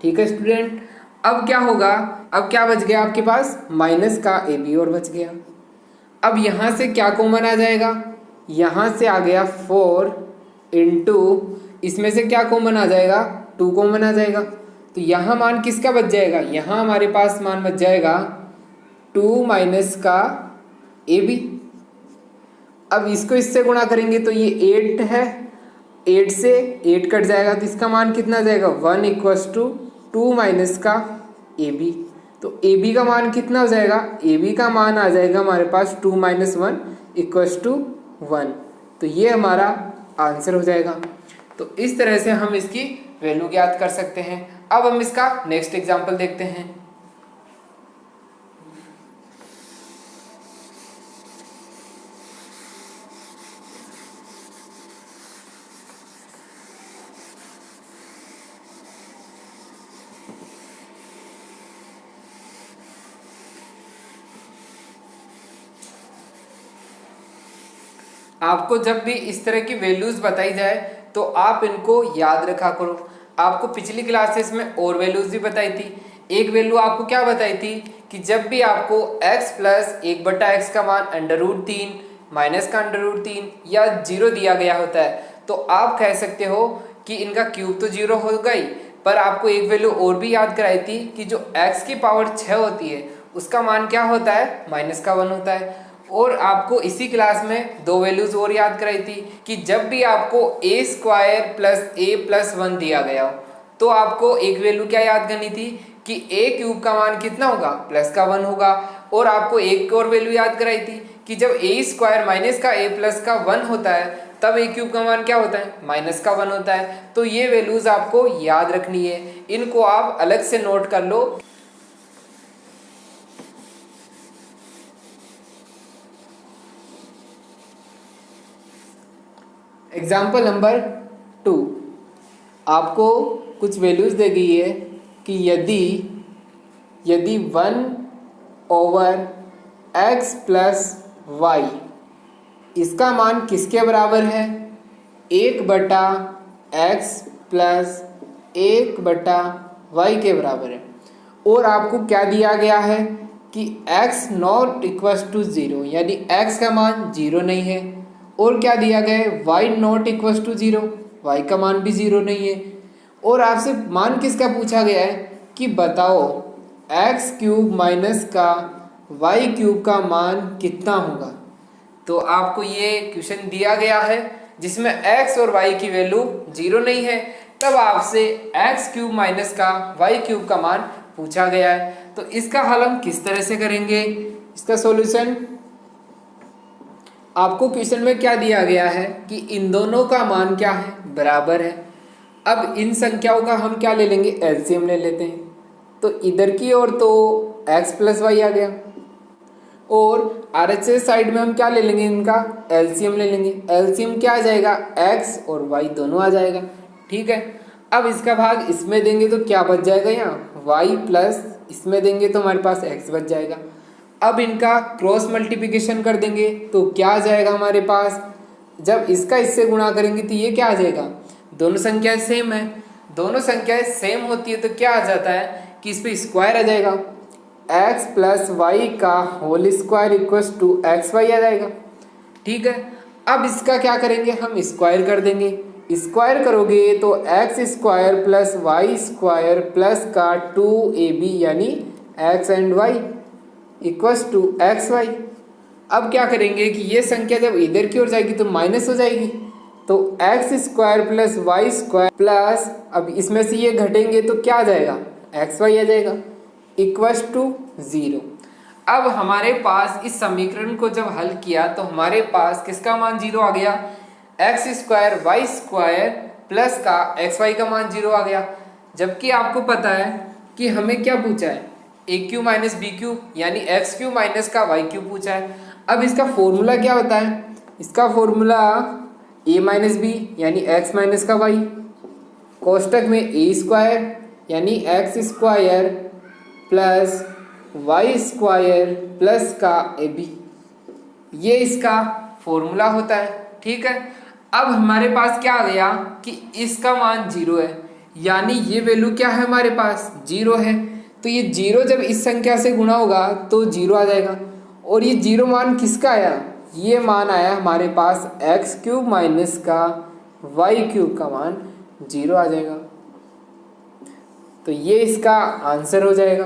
ठीक है स्टूडेंट, अब क्या होगा? अब क्या बच गया आपके पास? माइनस का ए बी और बच गया। अब यहाँ से क्या कॉमन आ जाएगा? यहाँ से आ गया 4 इंटू, इसमें से क्या कॉमन आ जाएगा? 2 कॉमन आ जाएगा, तो यहाँ मान किसका बच जाएगा? यहाँ हमारे पास मान बच जाएगा 2 माइनस का ए बी। अब इसको इससे गुणा करेंगे तो ये 8 है, 8 से 8 कट जाएगा, तो इसका मान कितना आ जाएगा? 1 इक्वल्स टू 2 माइनस का ए बी। तो ए बी का मान कितना हो जाएगा? ए बी का मान आ जाएगा हमारे पास 2 माइनस 1 इक्वल्स टू 1। तो ये हमारा आंसर हो जाएगा। तो इस तरह से हम इसकी वैल्यू ज्ञात कर सकते हैं। अब हम इसका नेक्स्ट एग्जांपल देखते हैं। आपको जब भी इस तरह की वैल्यूज बताई जाए तो आप इनको याद रखा करो। आपको पिछली क्लासेस में और वैल्यूज भी बताई थी। एक वैल्यू आपको क्या बताई थी कि जब भी आपको x प्लस 1/x का मान √3 माइनस का √3 या 0 दिया गया होता है, तो आप कह सकते हो कि इनका क्यूब तो 0 हो गई, पर आपको एक वैल्यू और भी याद कराई थी कि जो x की पावर 6 होती है उसका मान क्या होता है? -1 होता है। और आपको इसी क्लास में 2 वैल्यूज और याद कराई थी कि जब भी आपको ए स्क्वायर प्लस ए प्लस 1 दिया गया हो तो आपको एक वैल्यू क्या याद करनी थी कि ए क्यूब का मान कितना होगा? +1 होगा। और आपको एक और वैल्यू याद कराई थी कि जब ए स्क्वायर माइनस का ए प्लस का 1 होता है तब ए क्यूब का मान क्या होता है? -1 होता है। तो ये वैल्यूज आपको याद रखनी है, इनको आप अलग से नोट कर लो। एग्जाम्पल नंबर 2, आपको कुछ वैल्यूज दे गई है कि यदि 1/x प्लस वाई, इसका मान किसके बराबर है? 1/x प्लस 1/y के बराबर है। और आपको क्या दिया गया है कि x नॉट इक्वल्स टू 0, यानी x का मान 0 नहीं है। और क्या दिया गया है? y not equals to 0, y का मान भी 0 नहीं है। और आपसे मान किसका पूछा गया है कि बताओ x क्यूब माइनस का y क्यूब का मान कितना होगा। तो आपको ये क्वेश्चन दिया गया है जिसमें x और y की वैल्यू 0 नहीं है, तब आपसे x क्यूब माइनस का y क्यूब का मान पूछा गया है। तो इसका हल हम किस तरह से करेंगे? इसका सॉल्यूशन, आपको क्वेश्चन में क्या दिया गया है कि इन दोनों का मान क्या है? बराबर है। अब इन संख्याओं का हम क्या ले लेंगे? एलसीएम ले लेते हैं। तो इधर की ओर तो x प्लस वाई आ गया और RHS साइड में हम क्या ले लेंगे, इनका एलसीएम ले लेंगे। एलसीएम क्या आ जाएगा, x और y दोनों आ जाएगा। ठीक है, अब इसका भाग इसमें देंगे तो क्या बच जाएगा, यहाँ y प्लस इसमें देंगे तो हमारे पास x बच जाएगा। अब इनका क्रॉस मल्टीप्लिकेशन कर देंगे तो क्या आ जाएगा हमारे पास, जब इसका इससे गुणा करेंगे तो ये क्या आ जाएगा, दोनों संख्याएं सेम है। दोनों संख्याएं सेम होती है तो क्या आ जाता है कि इस पे स्क्वायर आ जाएगा, x प्लस वाई का whole square equals to X Y आ जाएगा। ठीक है, अब इसका क्या करेंगे, हम स्क्वायर कर देंगे। स्क्वायर करोगे तो x square plus Y square plus का 2ab यानी x and y equals to X Y. अब क्या करेंगे कि ये संख्या जब इधर की ओर जाएगी तो माइनस हो जाएगी, तो x square plus Y square plus, अब इसमें से ये घटेंगे तो क्या आ जाएगा, एक्स वाई आ जाएगा इक्वल्स टू 0। अब हमारे पास इस समीकरण को जब हल किया तो हमारे पास किसका मान 0 आ गया, x square y square plus का एक्स वाई का मान 0 आ गया। जबकि आपको पता है कि हमें क्या पूछा है, a cube minus b cube यानी एक्स क्यू माइनस का वाई क्यू पूछा है। अब इसका फॉर्मूला क्या होता है, इसका फॉर्मूला ए माइनस बी यानी एक्स माइनस का वाई, कोष्टक में ए स्क्वायर यानी x square plus Y square plus का ए बी, ये इसका फॉर्मूला होता है। ठीक है, अब हमारे पास क्या आ गया कि इसका मान 0 है, यानी ये वैल्यू क्या है हमारे पास 0 है। तो ये 0 जब इस संख्या से गुणा होगा तो 0 आ जाएगा। और ये 0 मान किसका आया, ये मान आया हमारे पास एक्स क्यूब माइनस का वाई क्यूब का मान 0 आ जाएगा। तो ये इसका आंसर हो जाएगा।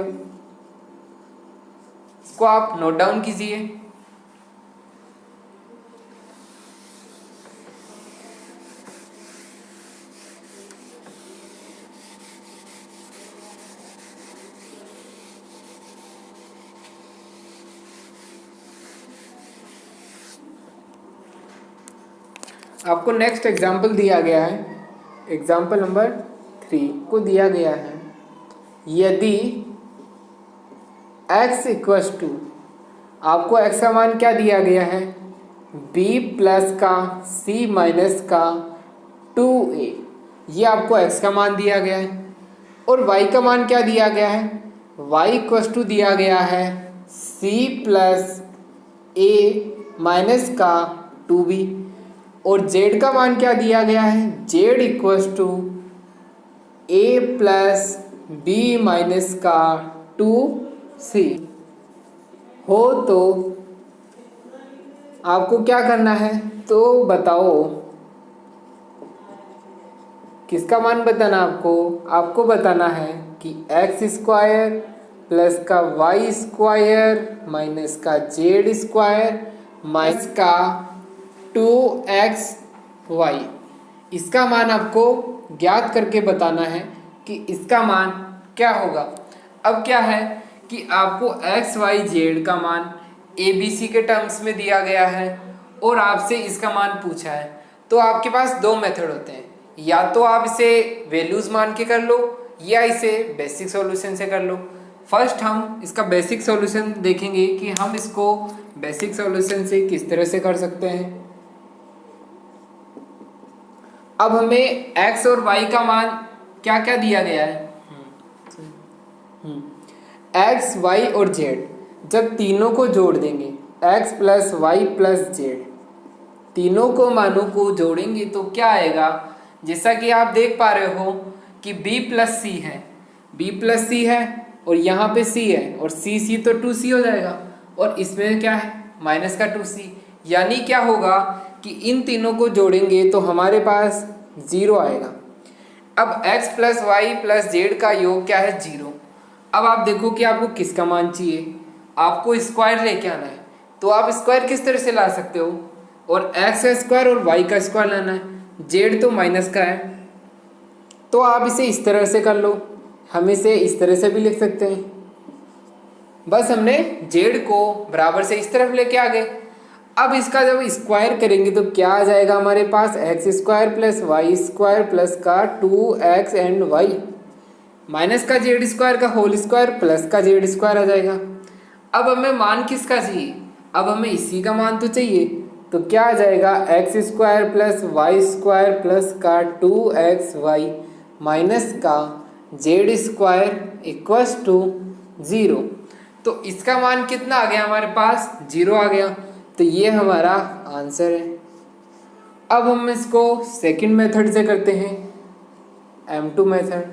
इसको आप नोट डाउन कीजिए। आपको नेक्स्ट एग्जाम्पल दिया गया है, एग्जाम्पल नंबर 3 को दिया गया है, यदि x इक्वल्स टू, आपको x का मान क्या दिया गया है, b प्लस का c माइनस का 2a, ये आपको x का मान दिया गया है। और y का मान क्या दिया गया है, y इक्वल्स टू दिया गया है c प्लस a माइनस का 2b। और z का मान क्या दिया गया है, z equals to a plus b minus का 2c हो। तो आपको क्या करना है, तो बताओ किसका मान बताना, आपको बताना है कि एक्स स्क्वायर प्लस का वाई स्क्वायर माइनस का जेड स्क्वायर माइनस का 2xy, इसका मान आपको ज्ञात करके बताना है कि इसका मान क्या होगा। अब क्या है कि आपको एक्स वाई जेड का मान ए बी सी के टर्म्स में दिया गया है और आपसे इसका मान पूछा है। तो आपके पास दो मेथड होते हैं, या तो आप इसे वैल्यूज मान के कर लो या इसे बेसिक सॉल्यूशन से कर लो। फर्स्ट हम इसका बेसिक सॉल्यूशन देखेंगे कि हम इसको बेसिक सॉल्यूशन से किस तरह से कर सकते हैं। अब हमें x और y का मान क्या क्या दिया गया है, x, y और z, जब तीनों को जोड़ देंगे x plus y plus z, तीनों को मानों को जोड़ेंगे तो क्या आएगा, जैसा कि आप देख पा रहे हो कि b प्लस सी है, b प्लस सी है और यहाँ पे c है और c तो 2c हो जाएगा और इसमें क्या है माइनस का 2c, यानी क्या होगा कि इन तीनों को जोड़ेंगे तो हमारे पास 0 आएगा। अब x plus y plus z का योग क्या है 0। अब आप देखो कि आपको किसका मान चाहिए, आपको स्क्वायर लेके आना है। तो आप स्क्वायर किस तरह से ला सकते हो, और x का स्क्वायर और y का स्क्वायर लाना है। जेड तो माइनस का है तो आप इसे इस तरह से कर लो, हम इसे इस तरह से भी लिख सकते हैं। बस हमने जेड को बराबर से इस तरफ लेके आ गए। अब इसका जब स्क्वायर करेंगे तो क्या आ जाएगा हमारे पास, X square plus Y square plus का 2x एंड y माइनस का जेड स्क्वायर का होल स्क्वायर प्लस का जेड स्क्वायर आ जाएगा। अब हमें मान किसका चाहिए, अब हमें इसी का मान तो चाहिए। तो क्या आ जाएगा, x square plus Y square plus का 2xy माइनस का जेड स्क्वायर इक्वस टू 0। तो इसका मान कितना आ गया हमारे पास, 0 आ गया। तो ये हमारा आंसर है। अब हम इसको सेकंड मेथड से करते हैं, M2 मेथड।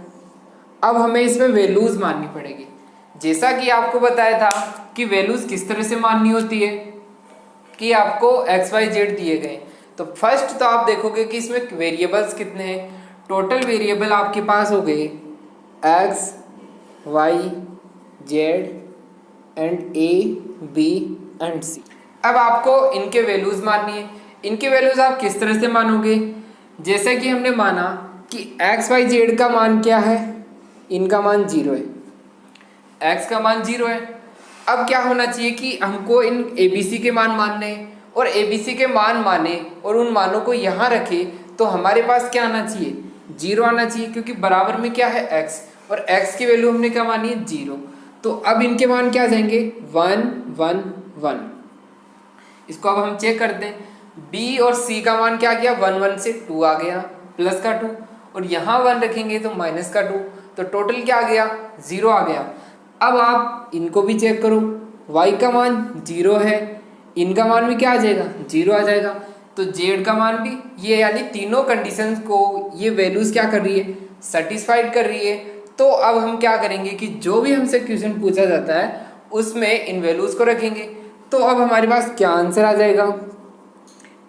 अब हमें इसमें वैल्यूज माननी पड़ेगी। जैसा कि आपको बताया था कि वैल्यूज किस तरह से माननी होती है, कि आपको एक्स वाई जेड दिए गए। तो फर्स्ट तो आप देखोगे कि इसमें वेरिएबल्स कितने हैं। टोटल वेरिएबल आपके पास हो गए X Y Z and A B and C. अब आपको इनके वैल्यूज माननी है। इनके वैल्यूज आप किस तरह से मानोगे, जैसे कि हमने माना कि एक्स वाई जेड का मान क्या है, इनका मान 0 है, एक्स का मान 0 है। अब क्या होना चाहिए कि हमको इन ABC के मान मानने हैं, और ABC के मान माने और उन मानों को यहाँ रखे तो हमारे पास क्या आना चाहिए, 0 आना चाहिए, क्योंकि बराबर में क्या है x, और x की वैल्यू हमने क्या मानी है 0। तो अब इनके मान क्या आ जाएंगे 1 1 1। इसको अब हम चेक करते हैं। B और C का मान क्या गया, 1 1 से 2 आ गया, प्लस का 2, और यहाँ 1 रखेंगे तो माइनस का 2, तो टोटल क्या आ गया 0 आ गया। अब आप इनको भी चेक करो, y का मान 0 है, इनका मान भी क्या आ जाएगा 0 आ जाएगा। तो z का मान भी, ये यानी तीनों कंडीशंस को ये वैल्यूज क्या कर रही है, सेटिस्फाइड कर रही है। तो अब हम क्या करेंगे कि जो भी हमसे क्वेश्चन पूछा जाता है उसमें इन वैल्यूज को रखेंगे। तो अब हमारे पास क्या आंसर आ जाएगा,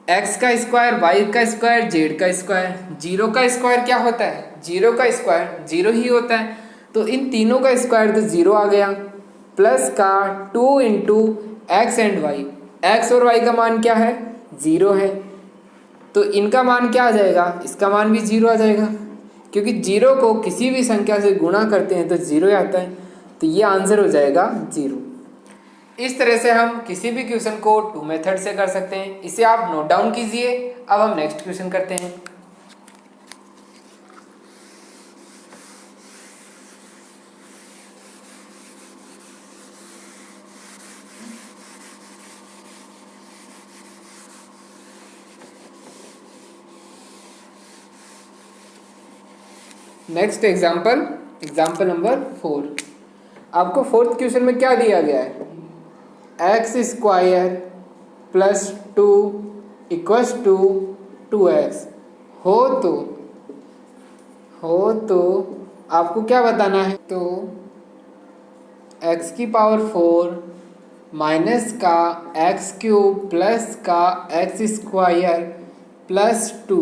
x का स्क्वायर वाई का स्क्वायर जेड का स्क्वायर। 0 का स्क्वायर क्या होता है, 0 का स्क्वायर 0 ही होता है, तो इन तीनों का स्क्वायर तो 0 आ गया, प्लस का 2 into x and y. X और वाई का मान क्या है 0 है, तो इनका मान क्या आ जाएगा, इसका मान भी 0 आ जाएगा, क्योंकि 0 को किसी भी संख्या से गुणा करते हैं तो 0 आता है। तो ये आंसर हो जाएगा 0। इस तरह से हम किसी भी क्वेश्चन को 2 मेथड से कर सकते हैं। इसे आप नोट डाउन कीजिए। अब हम नेक्स्ट क्वेश्चन करते हैं। Next example number 4। आपको फोर्थ क्वेश्चन में क्या दिया गया है, x square plus 2 equals to 2x हो तो आपको क्या बताना है, तो x की पावर 4 माइनस का एक्स क्यूब प्लस का एक्स स्क्वायर प्लस 2,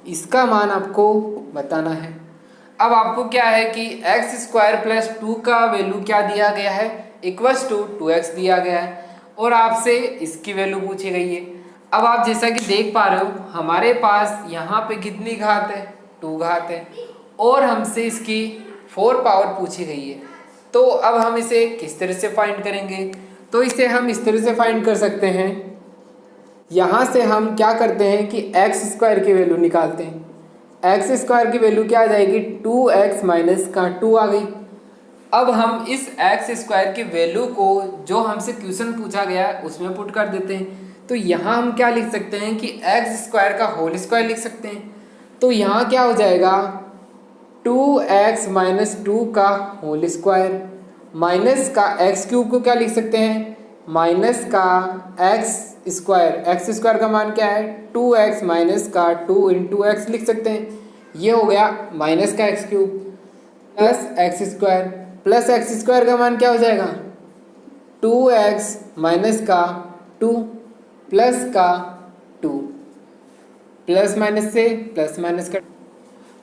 इसका मान आपको बताना है। अब आपको क्या है कि एक्स स्क्वायर प्लस 2 का वैल्यू क्या दिया गया है, इक्वस टू 2x दिया गया है, और आपसे इसकी वैल्यू पूछी गई है। अब आप जैसा कि देख पा रहे हो हमारे पास यहाँ पे कितनी घात है, 2 घात है, और हमसे इसकी 4 पावर पूछी गई है। तो अब हम इसे किस तरह से फाइंड करेंगे, तो इसे हम इस तरह से फाइंड कर सकते हैं। यहाँ से हम क्या करते हैं कि एक्स स्क्वायर की वैल्यू निकालते हैं। एक्स स्क्वायर की वैल्यू क्या आ जाएगी, 2x माइनस का 2 आ गई। अब हम इस एक्स स्क्वायर की वैल्यू को जो हमसे क्वेश्चन पूछा गया है उसमें पुट कर देते हैं। तो यहाँ हम क्या लिख सकते हैं कि एक्स स्क्वायर का होल स्क्वायर लिख सकते हैं। तो यहाँ क्या हो जाएगा 2x माइनस 2 का होल स्क्वायर, माइनस का एक्स क्यूब को क्या लिख सकते हैं, माइनस का एक्स स्क्वायर का मान क्या है 2x माइनस का 2 इंटू एक्स लिख सकते हैं। ये हो गया माइनस का x cube plus x square का मान क्या हो जाएगा 2x माइनस का 2 प्लस का 2, प्लस माइनस से प्लस माइनस का।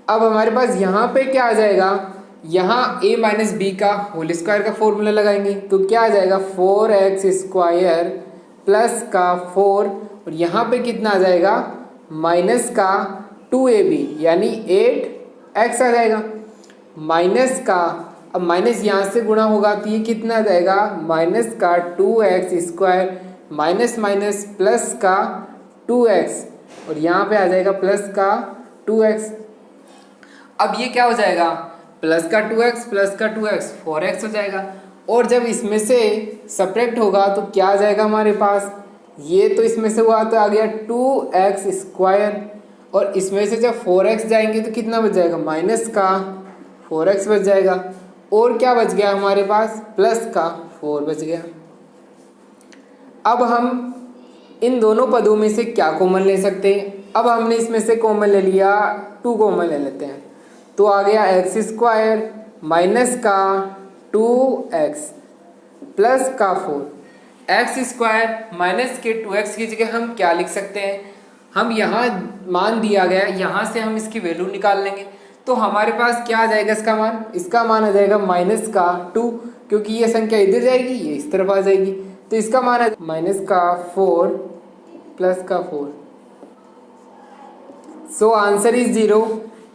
अब हमारे पास यहाँ पे क्या आ जाएगा, यहाँ a माइनस बी का होल स्क्वायर का फॉर्मूला लगाएंगे तो क्या आ जाएगा 4x स्क्वायर प्लस का 4, और यहाँ पे कितना आ जाएगा माइनस का 2ab यानी 8x आ जाएगा, माइनस का, अब माइनस यहाँ से गुणा होगा तो ये कितना आ जाएगा माइनस का 2x square minus minus plus का 2x, और यहाँ पे आ जाएगा प्लस का 2x। अब ये क्या हो जाएगा प्लस का 2x 4x हो जाएगा, और जब इसमें से सब्ट्रैक्ट होगा तो क्या आ जाएगा हमारे पास, ये तो इसमें से हुआ तो आ गया 2x², और इसमें से जब 4x जाएंगे तो कितना बच जाएगा, माइनस का 4x बच जाएगा, और क्या बच गया हमारे पास, प्लस का 4 बच गया। अब हम इन दोनों पदों में से क्या कॉमन ले सकते हैं, अब हमने इसमें से कॉमन ले लिया, 2 कॉमन ले लेते हैं, तो आ गया x² माइनस का 2x प्लस का 4। x² माइनस के 2x की जगह हम क्या लिख सकते हैं, हम यहाँ मान दिया गया, यहाँ से हम इसकी वैल्यू निकाल लेंगे, तो हमारे पास क्या आ जाएगा इसका मान, इसका मान आ जाएगा माइनस का 2, क्योंकि ये संख्या इधर जाएगी ये इस तरफ आ जाएगी, तो इसका मान है माइनस का 4 प्लस का 4। So answer is 0।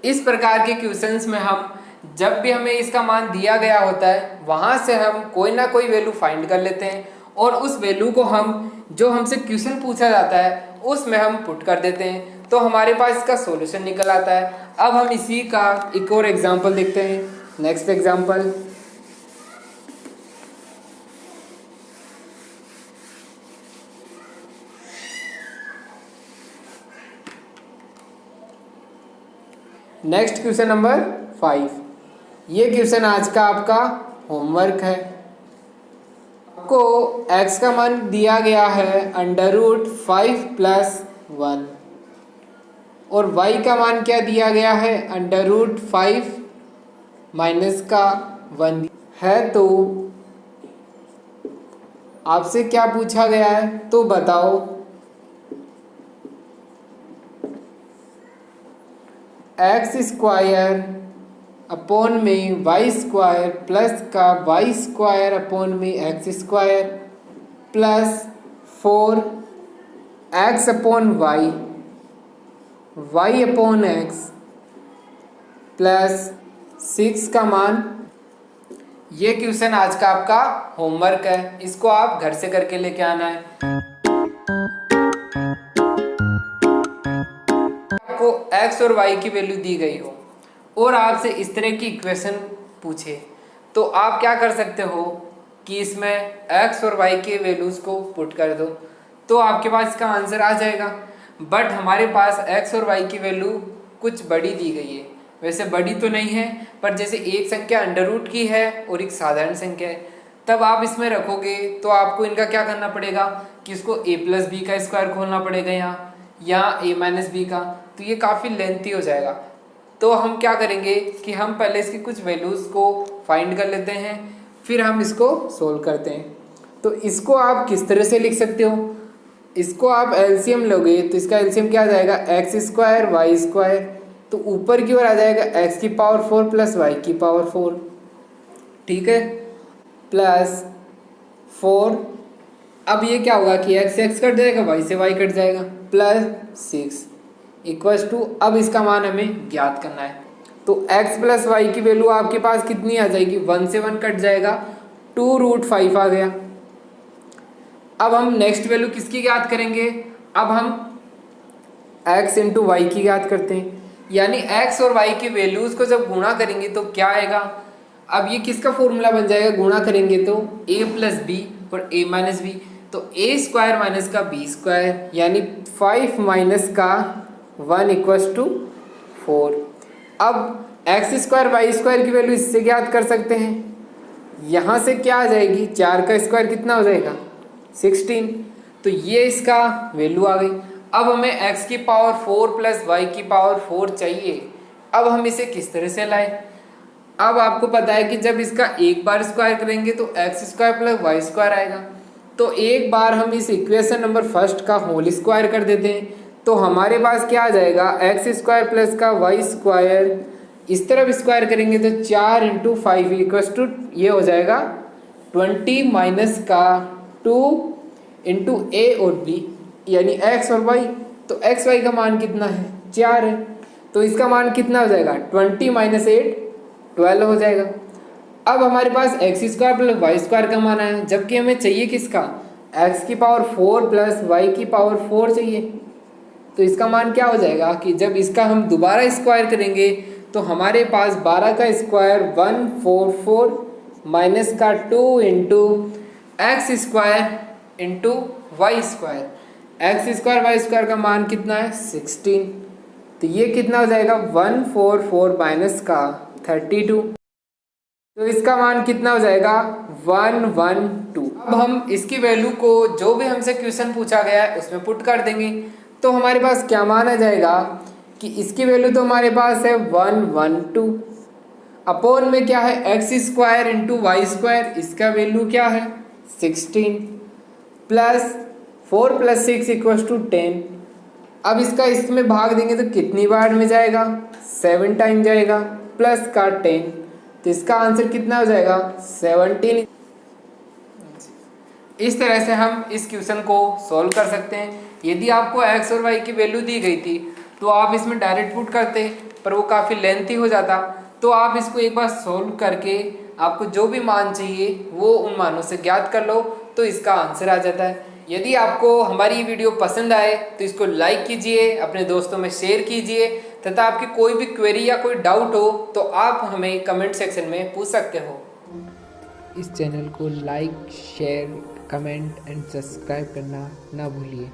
इस प्रकार के क्वेश्चंस में हम जब भी हमें इसका मान दिया गया होता है वहाँ से हम कोई ना कोई वैल्यू फाइंड कर लेते हैं, और उस वैल्यू को हम जो हमसे क्वेश्चन पूछा जाता है उसमें हम पुट कर देते हैं, तो हमारे पास इसका सॉल्यूशन निकल आता है। अब हम इसी का एक और एग्जांपल देखते हैं। Next example, next question number 5। ये क्वेश्चन आज का आपका होमवर्क है। आपको x का मान दिया गया है √5 + 1, और y का मान क्या दिया गया है, √5 माइनस का 1 है। तो आपसे क्या पूछा गया है, तो बताओ x² अपॉन में y² प्लस का y² अपॉन में x² plus 4x upon y upon x plus 6 का मान। ये क्वेश्चन आज का आपका होमवर्क है, इसको आप घर से करके लेके आना है। आपको x और y की वैल्यू दी गई हो और आपसे इस तरह की इक्वेशन पूछे, तो आप क्या कर सकते हो कि इसमें x और y के वैल्यूज़ को पुट कर दो, तो आपके पास इसका आंसर आ जाएगा। बट हमारे पास x और y की वैल्यू कुछ बड़ी दी गई है, वैसे बड़ी तो नहीं है, पर जैसे एक संख्या अंडर रूट की है और एक साधारण संख्या है, तब आप इसमें रखोगे तो आपको इनका क्या करना पड़ेगा कि इसको a+b का स्क्वायर खोलना पड़ेगा यहाँ, या a-b का, तो ये काफ़ी लेंथी हो जाएगा। तो हम क्या करेंगे कि हम पहले इसकी कुछ वैल्यूज़ को फाइंड कर लेते हैं, फिर हम इसको सोल्व करते हैं। तो इसको आप किस तरह से लिख सकते हो, इसको आप एलसीएम लोगे तो इसका एलसीएम क्या आ जाएगा, x² y², तो ऊपर की ओर आ जाएगा x⁴ प्लस y⁴, ठीक है, प्लस 4। अब ये क्या होगा कि x कट जाएगा, y से y कट जाएगा, प्लस 6 इक्वल्स टू, अब इसका मान हमें ज्ञात करना है। तो x प्लस y की वैल्यू आपके पास कितनी आ जाएगी, 1 से 1 कट जाएगा, 2√5 आ गया। अब हम नेक्स्ट वैल्यू किसकी ज्ञात करेंगे, अब हम x इंटू वाई की ज्ञात करते हैं, यानी x और y की वैल्यूज़ को जब गुणा करेंगे तो क्या आएगा। अब ये किसका फॉर्मूला बन जाएगा, गुणा करेंगे तो a+b और a-b, तो a² माइनस का b², यानी 5 माइनस का 1 इक्वल्स टू 4। अब x² y² की वैल्यू इससे ज्ञात कर सकते हैं, यहाँ से क्या आ जाएगी, 4 का स्क्वायर कितना हो जाएगा, 16, तो ये इसका वैल्यू आ गई। अब हमें x⁴ प्लस y⁴ चाहिए, अब हम इसे किस तरह से लाएं। अब आपको पता है कि जब इसका एक बार स्क्वायर करेंगे तो x² प्लस y² आएगा, तो एक बार हम इस इक्वेशन नंबर फर्स्ट का होल स्क्वायर कर देते हैं, तो हमारे पास क्या आ जाएगा, x² प्लस का y², इस तरफ स्क्वायर करेंगे तो 4 × 5 इक्वल्स टू, ये हो जाएगा 20 माइनस का 2 × a और b, यानी x और y, तो x y का मान कितना है, 4 है, तो इसका मान कितना हो जाएगा, 20 माइनस 8 12 हो जाएगा। अब हमारे पास x² प्लस y² का मान आया, जबकि हमें चाहिए किसका, x⁴ प्लस y⁴ चाहिए, तो इसका मान क्या हो जाएगा कि जब इसका हम दोबारा स्क्वायर करेंगे तो हमारे पास 12 का स्क्वायर 144 माइनस का 2 into x square into y square. X square y square का मान कितना है 16, तो ये कितना हो जाएगा 144 माइनस का 32, तो इसका मान कितना हो जाएगा 112। अब हम इसकी वैल्यू को जो भी हमसे क्वेश्चन पूछा गया है उसमें पुट कर देंगे, तो हमारे पास क्या मान आ जाएगा कि इसकी वैल्यू तो हमारे पास है 112 अपोन में क्या है x square into y square, इसका वैल्यू क्या है 16 प्लस 4 प्लस 6 इक्वल्स टू 10। अब इसका इसमें भाग देंगे तो कितनी बार में जाएगा 7 टाइम जाएगा प्लस का 10, तो इसका आंसर कितना हो जाएगा 17। इस तरह से हम इस क्वेश्चन को सॉल्व कर सकते हैं। यदि आपको x और y की वैल्यू दी गई थी तो आप इसमें डायरेक्ट पुट करते, पर वो काफ़ी लेंथी हो जाता, तो आप इसको एक बार सॉल्व करके आपको जो भी मान चाहिए वो उन मानों से ज्ञात कर लो, तो इसका आंसर आ जाता है। यदि आपको हमारी ये वीडियो पसंद आए तो इसको लाइक कीजिए, अपने दोस्तों में शेयर कीजिए, तथा आपकी कोई भी क्वेरी या कोई डाउट हो तो आप हमें कमेंट सेक्शन में पूछ सकते हो। इस चैनल को like, share, comment and subscribe करना ना भूलिए।